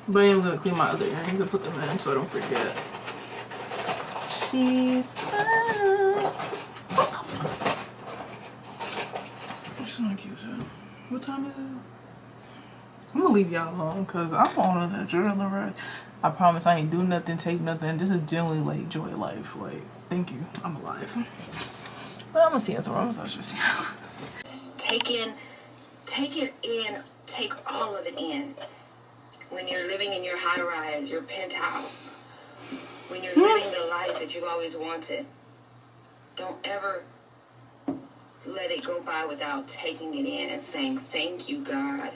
But I am gonna clean my other earrings and put them in so I don't forget. She's fine. I just want to keep it. What time is it? I'm gonna leave y'all alone because I'm on an adrenaline rush. I promise I ain't do nothing, take nothing. This is genuinely like joy of life. Like, thank you, I'm alive. But I'm gonna see you tomorrow. I'm gonna see you. Take it in, take all of it in. When you're living in your high rise, your penthouse, when you're living the life that you've always wanted, don't ever let it go by without taking it in and saying, thank you, God.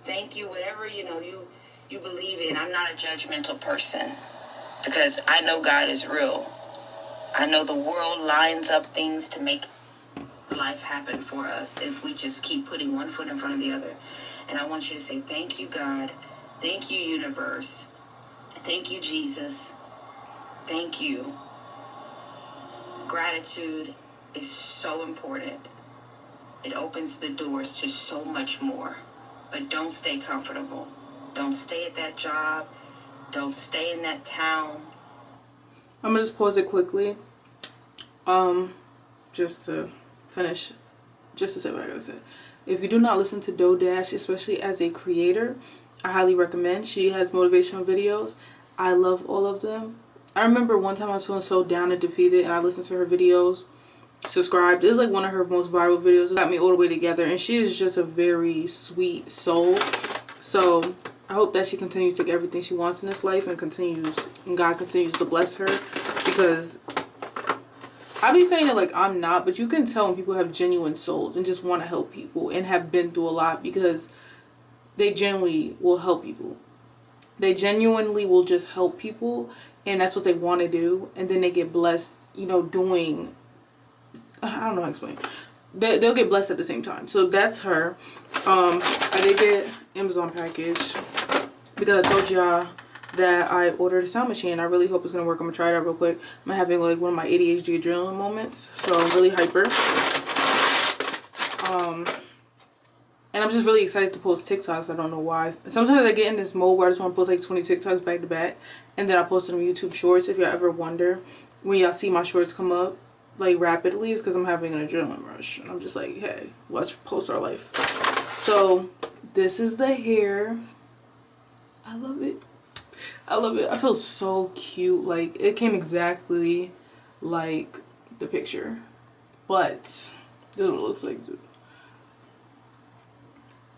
Thank you, whatever, you believe in. I'm not a judgmental person because I know God is real. I know the world lines up things to make life happen for us if we just keep putting one foot in front of the other. And I want you to say, thank you, God. Thank you, universe. Thank you, Jesus. Thank you. Gratitude is so important. It opens the doors to so much more. But don't stay comfortable. Don't stay at that job. Don't stay in that town. I'm gonna just pause it quickly. Just to finish, just to say what I gotta say. If you do not listen to Doe Dash, especially as a creator, I highly recommend. She has motivational videos. I love all of them. I remember one time I was feeling so down and defeated, and I listened to her videos. Subscribed. This is like one of her most viral videos. It got me all the way together, and she is just a very sweet soul. So I hope that she continues to get everything she wants in this life, and God continues to bless her, because I be saying it like I'm not, but you can tell when people have genuine souls and just want to help people and have been through a lot, because they genuinely will help people. They genuinely will just help people, and that's what they want to do, and then they get blessed, you know, doing, I don't know how to explain. They'll get blessed at the same time. So that's her. I did get Amazon package because I told y'all that I ordered a sound machine. I really hope it's gonna work. I'm gonna try it out real quick. I'm having like one of my ADHD adrenaline moments, so I'm really hyper. And I'm just really excited to post TikToks. I don't know why. Sometimes I get in this mode where I just want to post like 20 TikToks back to back, and then I post them on YouTube Shorts. If y'all ever wonder when y'all see my shorts come up like rapidly, it's because I'm having an adrenaline rush, and I'm just like, hey, let's post our life. So this is the hair. I love it. I love it. I feel so cute. Like, it came exactly like the picture, but this is what it looks like.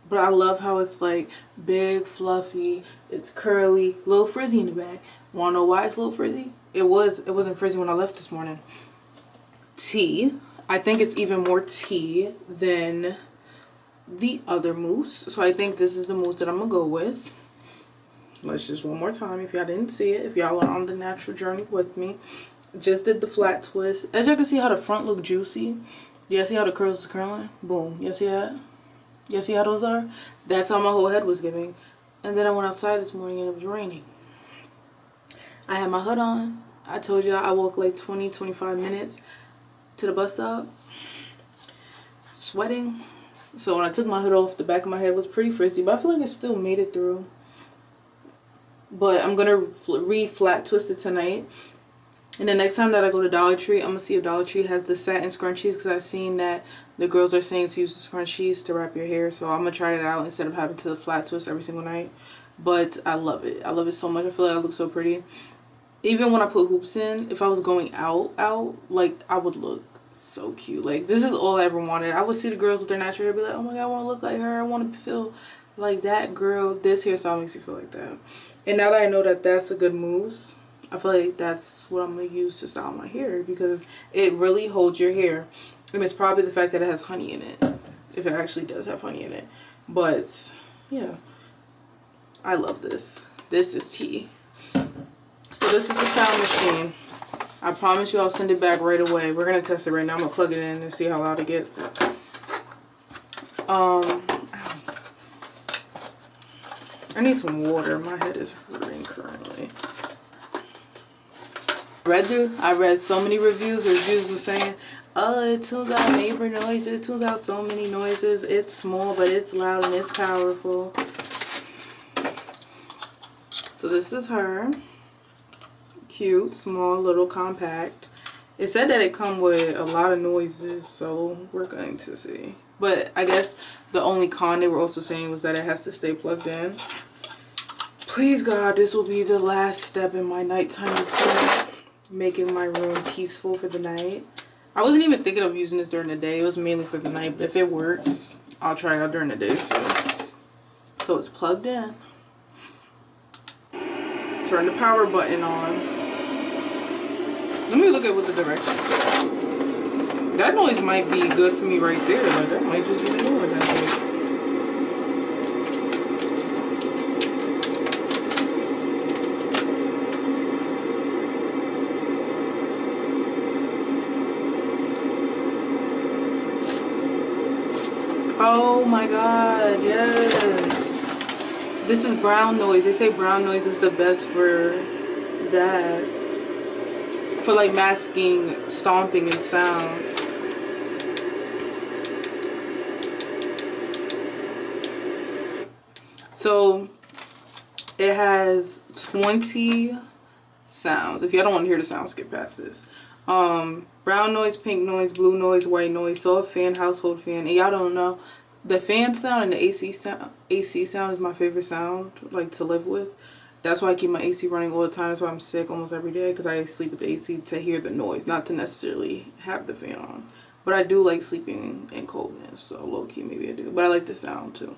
But I love how it's like big, fluffy, it's curly, a little frizzy in the back. Wanna know why it's a little frizzy? It wasn't frizzy when I left this morning. Tea. I think it's even more tea than the other mousse. So I think this is the mousse that I'm gonna go with. Let's just one more time if y'all didn't see it. If y'all are on the natural journey with me. Just did the flat twist. As y'all can see how the front look juicy. Y'all see how the curls is curling? Boom. Y'all see that? Y'all see how those are? That's how my whole head was giving. And then I went outside this morning and it was raining. I had my hood on. I told y'all I walked like 20-25 minutes to the bus stop. Sweating. So when I took my hood off, the back of my head was pretty frizzy. But I feel like it still made it through. But I'm going to re-flat twist it tonight. And the next time that I go to Dollar Tree, I'm going to see if Dollar Tree has the satin scrunchies. Because I've seen that the girls are saying to use the scrunchies to wrap your hair. So I'm going to try it out instead of having to flat twist every single night. But I love it. I love it so much. I feel like I look so pretty. Even when I put hoops in, if I was going out, like, I would look so cute. Like, this is all I ever wanted. I would see the girls with their natural hair, be like, oh my god, I want to look like her. I want to feel like that girl. This hairstyle makes you feel like that. And now that I know that that's a good mousse, I feel like that's what I'm going to use to style my hair, because it really holds your hair. And it's probably the fact that it has honey in it, if it actually does have honey in it. But yeah, I love this. This is tea. So this is the sound machine. I promise you I'll send it back right away. We're going to test it right now. I'm going to plug it in and see how loud it gets. I need some water. My head is hurting currently. I read so many reviews. The reviews were saying, oh, it tunes out neighbor noises. It tunes out so many noises. It's small, but it's loud and it's powerful. So this is her. Cute, small, little compact. It said that it come with a lot of noises, so we're going to see. But I guess the only con they were also saying was that it has to stay plugged in. Please God, this will be the last step in my nighttime routine, making my room peaceful for the night. I wasn't even thinking of using this during the day. It was mainly for the night, but if it works, I'll try it out during the day. So it's plugged in. Turn the power button on. Let me look at what the directions say. That noise might be good for me right there. Like, that might just be the noise, I think. Oh my god, yes. This is brown noise. They say brown noise is the best for that. For like masking, stomping, and sound. So it has 20 sounds. If y'all don't want to hear the sound, skip past this. Brown noise, pink noise, blue noise, white noise, soft fan, household fan. And y'all don't know, the fan sound and the AC sound is my favorite sound, like, to live with. That's why I keep my AC running all the time. That's why I'm sick almost every day, because I sleep with the AC to hear the noise, not to necessarily have the fan on. But I do like sleeping in coldness, so low-key maybe I do. But I like the sound too.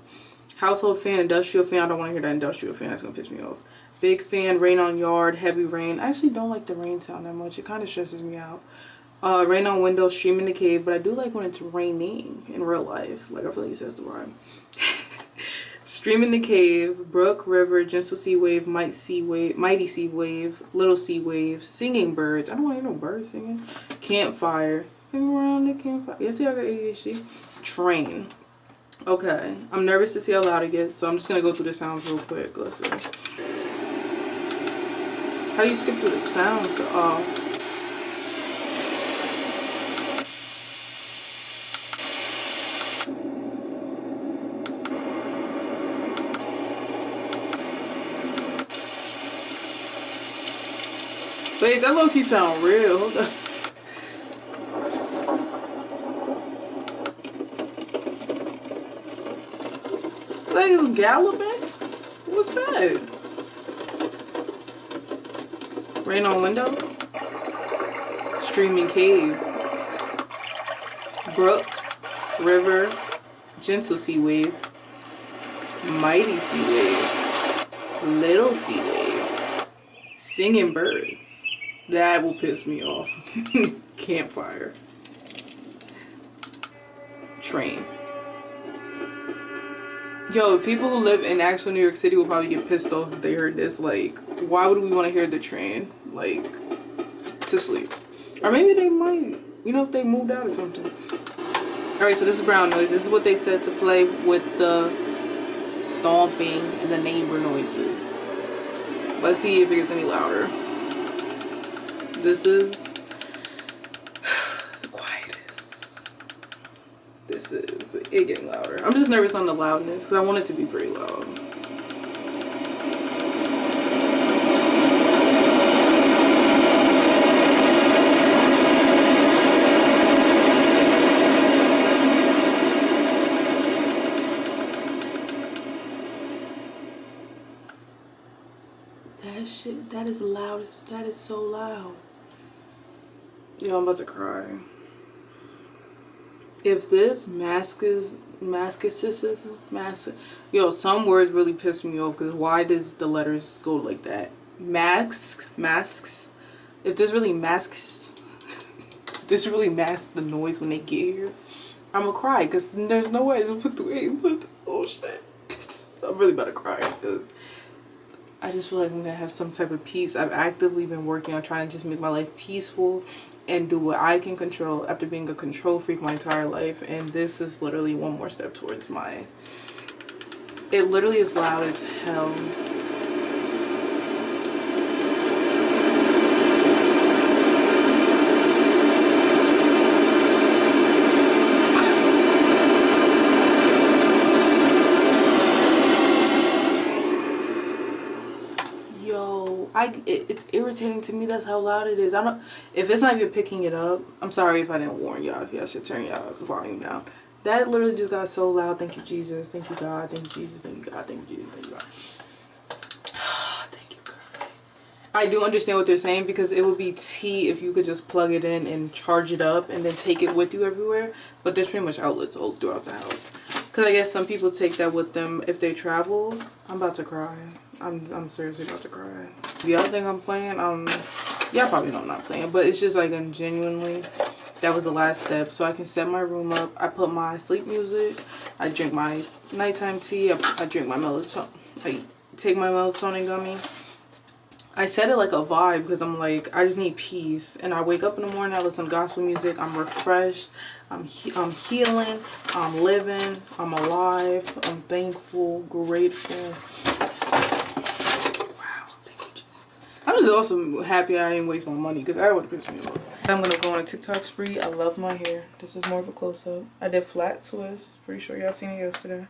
Household fan, industrial fan. I don't want to hear that industrial fan. That's going to piss me off. Big fan, rain on yard, heavy rain. I actually don't like the rain sound that much. It kind of stresses me out. Rain on window, stream in the cave. But I do like when it's raining in real life. Like, I feel like it says the rhyme. Stream in the cave, brook, river, gentle sea wave, mighty sea wave, little sea wave, singing birds. I don't want to hear no birds singing. Campfire. Sing around the campfire. Yes, y'all got ADHD. Train. Okay. I'm nervous to see how loud it gets, so I'm just going to go through the sounds real quick. Let's see. How do you skip through the sounds? Oh. Wait, that low-key sound real. Hold on. Like galloping? What's that? Rain on window? Streaming cave. Brook, river, gentle sea wave, mighty sea wave, little sea wave, singing birds. That will piss me off. Campfire. Train. Yo, people who live in actual New York City will probably get pissed off if they heard this. Like, why would we want to hear the train? Like, to sleep. Or maybe they might, you know, if they moved out or something. Alright, so this is brown noise. This is what they said to play with the stomping and the neighbor noises. Let's see if it gets any louder. This is the quietest. This is it getting louder. I'm just nervous on the loudness because I want it to be pretty loud. That shit, that is loud. That is so loud. Yo, I'm about to cry. If this yo, some words really piss me off because why does the letters go like that? Masks. If this really masks, really masks the noise when they get here, I'm gonna cry because there's no way to put the way. Oh shit, I'm really about to cry because I just feel like I'm gonna have some type of peace. I've actively been working on trying to just make my life peaceful and do what I can control after being a control freak my entire life, and this is literally one more step towards my... It literally is loud as hell. It's irritating to me. That's how loud it is. I don't, if it's not even picking it up, I'm sorry if I didn't warn y'all. If y'all should turn y'all volume down. That literally just got so loud. Thank you, Jesus. Thank you, God. Thank you, Jesus. Thank you, God. Thank you, Jesus. Thank you, God. Thank you, God. I do understand what they're saying because it would be tea if you could just plug it in and charge it up and then take it with you everywhere. But there's pretty much outlets all throughout the house. Because I guess some people take that with them if they travel. I'm about to cry. I'm seriously about to cry. Y'all think I'm playing? Y'all probably know I'm not playing, but it's just like I'm genuinely, that was the last step. So I can set my room up. I put my sleep music. I drink my nighttime tea. I drink my melatonin. I take my melatonin gummy. I said it like a vibe because I'm like, I just need peace. And I wake up in the morning, I listen to gospel music, I'm refreshed, I'm healing, I'm living, I'm alive, I'm thankful, grateful. Wow, thank you, Jesus. I'm just also happy I didn't waste my money because that would have pissed me off. I'm going to go on a TikTok spree. I love my hair. This is more of a close-up. I did flat twists. Pretty sure y'all seen it yesterday.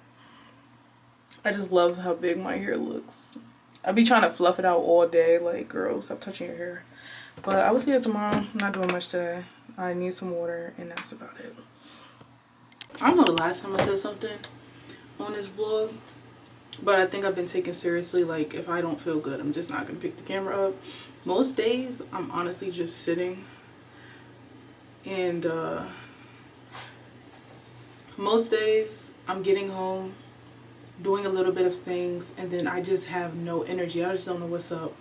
I just love how big my hair looks. I be trying to fluff it out all day, like, girl, stop touching your hair. But I will see you tomorrow. I'm not doing much today. I need some water, and that's about it. I don't know the last time I said something on this vlog, but I think I've been taken seriously. Like, if I don't feel good, I'm just not gonna pick the camera up. Most days, I'm honestly just sitting, and most days, I'm getting home, doing a little bit of things, and then I just have no energy. I just don't know what's up.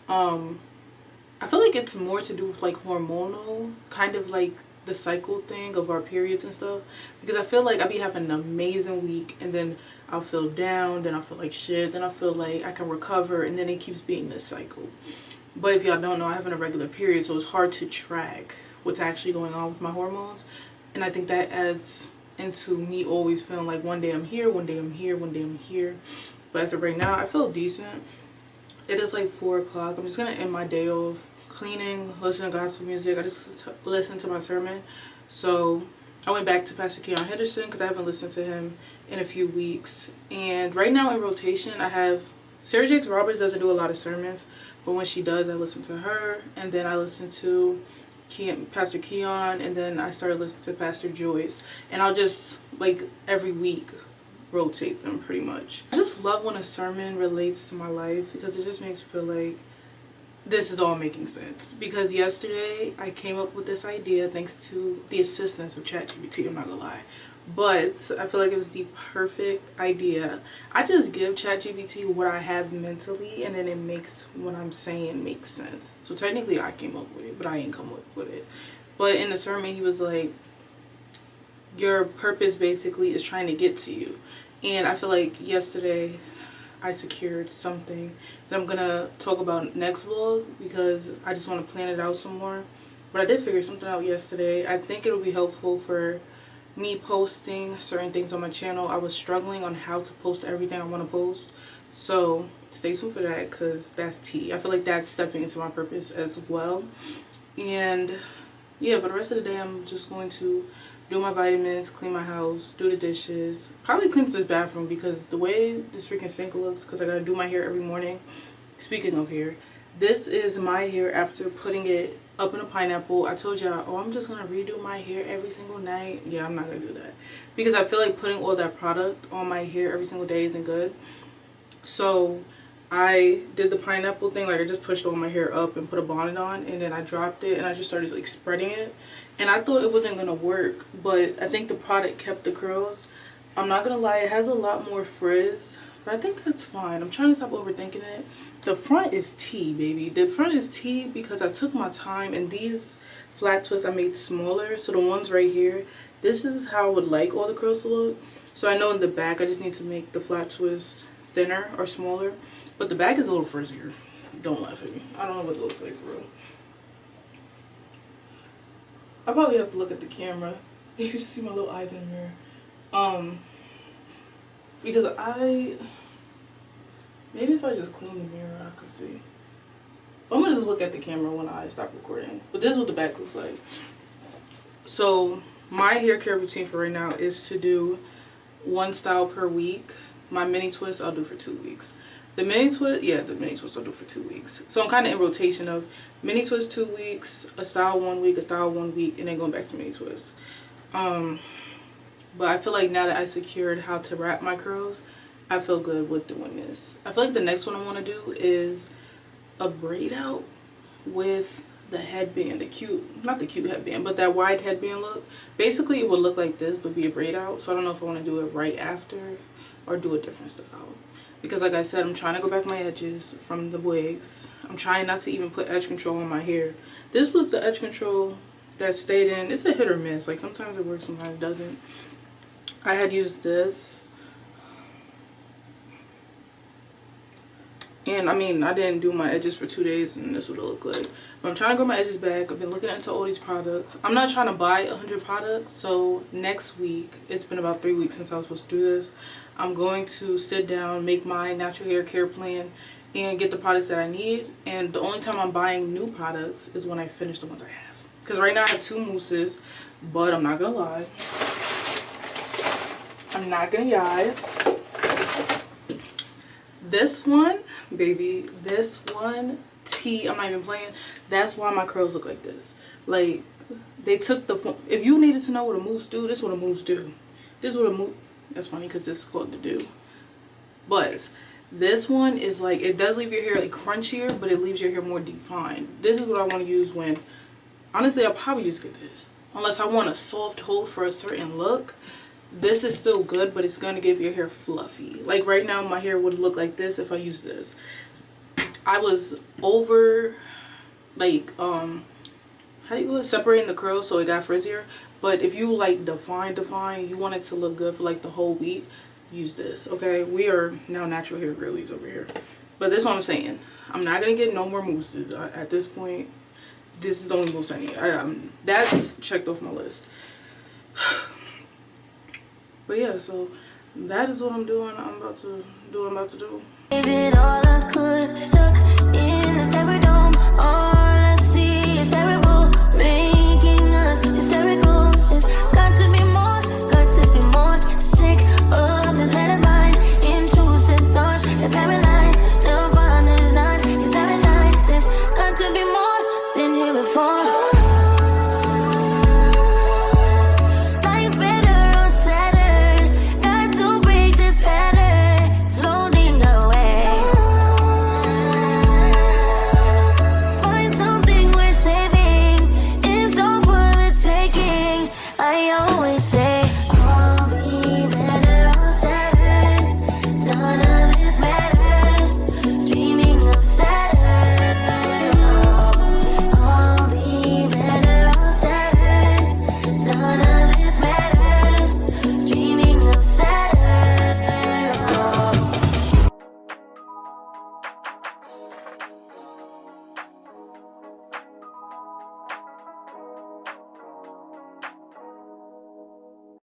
I feel like it's more to do with like hormonal, kind of like the cycle thing of our periods and stuff, because I feel like I be having an amazing week, and then I'll feel down, then I'll feel like shit, then I feel like I can recover, and then it keeps being this cycle. But if y'all don't know, I have an irregular period, so it's hard to track what's actually going on with my hormones, and I think that adds into me always feeling like one day I'm here, one day I'm here, one day I'm here. But as of right now, I feel decent. It is like 4 o'clock. I'm just gonna end my day off cleaning, listening to gospel music. I just listened to my sermon. So I went back to Pastor Keon Henderson because I haven't listened to him in a few weeks. And right now in rotation, I have Sarah Jakes Roberts doesn't do a lot of sermons, but when she does, I listen to her, and then I listen to Pastor Keon, and then I started listening to Pastor Joyce, and I'll just like every week rotate them pretty much. I just love when a sermon relates to my life because it just makes me feel like this is all making sense. Because yesterday I came up with this idea thanks to the assistance of ChatGPT, I'm not gonna lie, but I feel like it was the perfect idea. I just give ChatGPT what I have mentally, and then it makes what I'm saying make sense. So technically I came up with it, but I ain't come up with it. But in the sermon he was like, your purpose basically is trying to get to you. And I feel like yesterday I secured something that I'm gonna talk about next vlog because I just want to plan it out some more. But I did figure something out yesterday. I think it'll be helpful for me posting certain things on my channel. I was struggling on how to post everything I want to post, so stay tuned for that because that's tea. I feel like that's stepping into my purpose as well. And yeah, for the rest of the day I'm just going to do my vitamins, clean my house, do the dishes, probably clean up this bathroom because the way this freaking sink looks, because I gotta do my hair every morning. Speaking of hair, this is my hair after putting it up in a pineapple. I told y'all, oh, I'm just gonna redo my hair every single night. Yeah, I'm not gonna do that because I feel like putting all that product on my hair every single day isn't good. So I did the pineapple thing, like I just pushed all my hair up and put a bonnet on, and then I dropped it and I just started like spreading it, and I thought it wasn't gonna work, but I think the product kept the curls. I'm not gonna lie, it has a lot more frizz, but I think that's fine. I'm trying to stop overthinking it. The front is tea, baby. The front is tea because I took my time, and these flat twists I made smaller, so the ones right here, this is how I would like all the curls to look. So I know in the back I just need to make the flat twist thinner or smaller, but the back is a little frizzier. Don't laugh at me. I don't know what it looks like for real. I probably have to look at the camera. You can just see my little eyes in the mirror. Because maybe if I just clean the mirror, I could see. I'm gonna just look at the camera when I stop recording. But this is what the back looks like. So my hair care routine for right now is to do one style per week. My mini twist I'll do for 2 weeks. The mini twist I'll do for 2 weeks. So I'm kind of in rotation of mini twist 2 weeks, a style 1 week, a style 1 week, and then going back to mini twist. But I feel like now that I secured how to wrap my curls, I feel good with doing this. I feel like the next one I want to do is a braid out with the headband, not the cute headband, but that wide headband look. Basically it would look like this but be a braid out. So I don't know if I want to do it right after or do a different style. Because like I said, I'm trying to go back my edges from the wigs. I'm trying not to even put edge control on my hair. This was the edge control that stayed in. It's a hit or miss. Like sometimes it works, sometimes it doesn't. I had used this. And I mean, I didn't do my edges for 2 days, and this is what it looked like. But I'm trying to grow my edges back. I've been looking into all these products. I'm not trying to buy 100 products. So next week, it's been about 3 weeks since I was supposed to do this. I'm going to sit down, make my natural hair care plan, and get the products that I need. And the only time I'm buying new products is when I finish the ones I have. Because right now I have 2 mousses, but I'm not gonna lie. I'm not gonna lie. This one, baby, this one, I'm not even playing. That's why my curls look like this. Like, they took the, if you needed to know what a mousse do, this is what a mousse do. This is what a mousse, that's funny because this is called the do. But this one is like, it does leave your hair like crunchier, but it leaves your hair more defined. This is what I want to use when, honestly, I'll probably just get this. Unless I want a soft hold for a certain look. This is still good, but it's going to give your hair fluffy. Like right now, my hair would look like this if I used this. I was over, like, how do you call it? Separating the curls so it got frizzier. But if you like define, you want it to look good for like the whole week, use this, okay? We are now natural hair girlies over here. But this is what I'm saying. I'm not going to get no more mousses at this point. This is the only mousse I need. That's checked off my list. But yeah, so that is what I'm doing. I'm about to do. Gave it all I could, stuck in this dome. All I see is terrible, making us hysterical. It's got to be more sick of this head of mine. Intrusive thoughts that paralyze. Nirvana is not his appetite. It's got to be more than here before.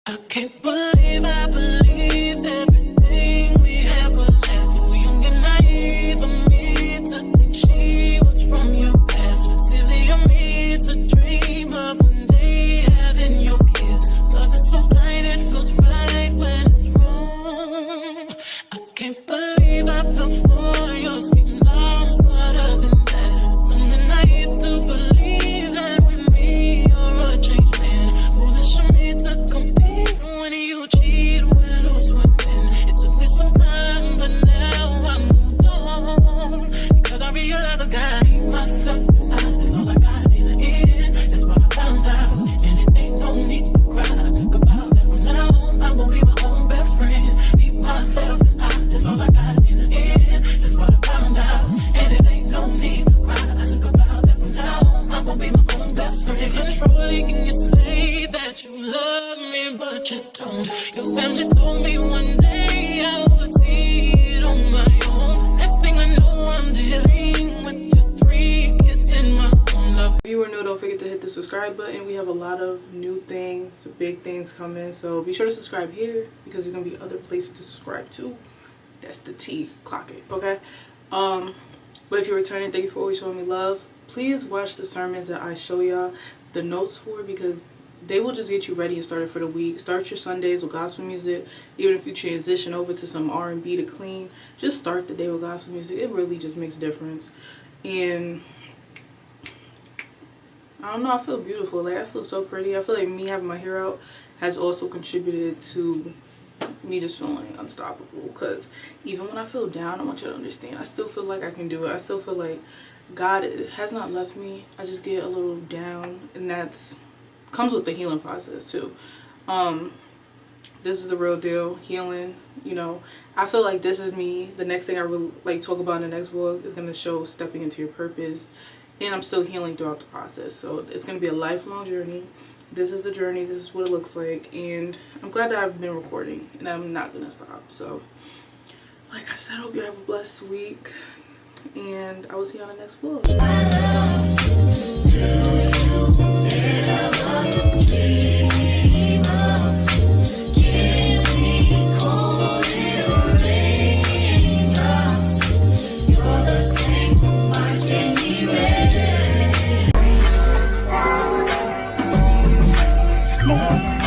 I can't believe I believed everything we had was less. So young and naive of me to think she was from your past. Silly of me to dream of one day having your kids. Love is so blind, it feels right when it's wrong. I can't believe I fell for your schemes. I'm smarter than that. I'm naive to believe that with me you're a changed man. Foolish of me to compete when you cheat, when who's winning. It took me some time, but now I'm moved on. Because I realize I've got myself and that's all I got in the end. That's what I found out. And it ain't no need to cry. I took a vow that from now on I'm gonna be my own best friend. Be myself and that's all I got in the end. That's what I found out. And it ain't no need to cry. I took a vow that from now on I'm gonna be my own best friend. Controlling and you say that you love me, but you don't. Your family told me one day I would see it on my own. Next thing I know, I'm dealing with your 3 kids in my own love. If you are new, don't forget to hit the subscribe button. We have a lot of new things, big things coming. So be sure to subscribe here because there's gonna be other places to subscribe to. That's the T. Clock it, okay? But if you're returning, thank you for always showing me love. Please watch the sermons that I show y'all the notes for, because they will just get you ready and started for the week. Start your Sundays with gospel music. Even if you transition over to some R&B to clean, just start the day with gospel music. It really just makes a difference. And I don't know, I feel beautiful. Like, I feel so pretty. I feel like me having my hair out has also contributed to me just feeling unstoppable. Because even when I feel down, I want you to understand, I still feel like I can do it. I still feel like God has not left me. I just get a little down, and that's comes with the healing process too. This is the real deal, healing. You know, I feel like this is me. The next thing I will like talk about in the next vlog is going to show stepping into your purpose, and I'm still healing throughout the process. So it's going to be a lifelong journey. This is the journey. This is what it looks like, and I'm glad that I've been recording, and I'm not going to stop. So like I said, I hope you have a blessed week, and I will see you on the next vlog. Yeah.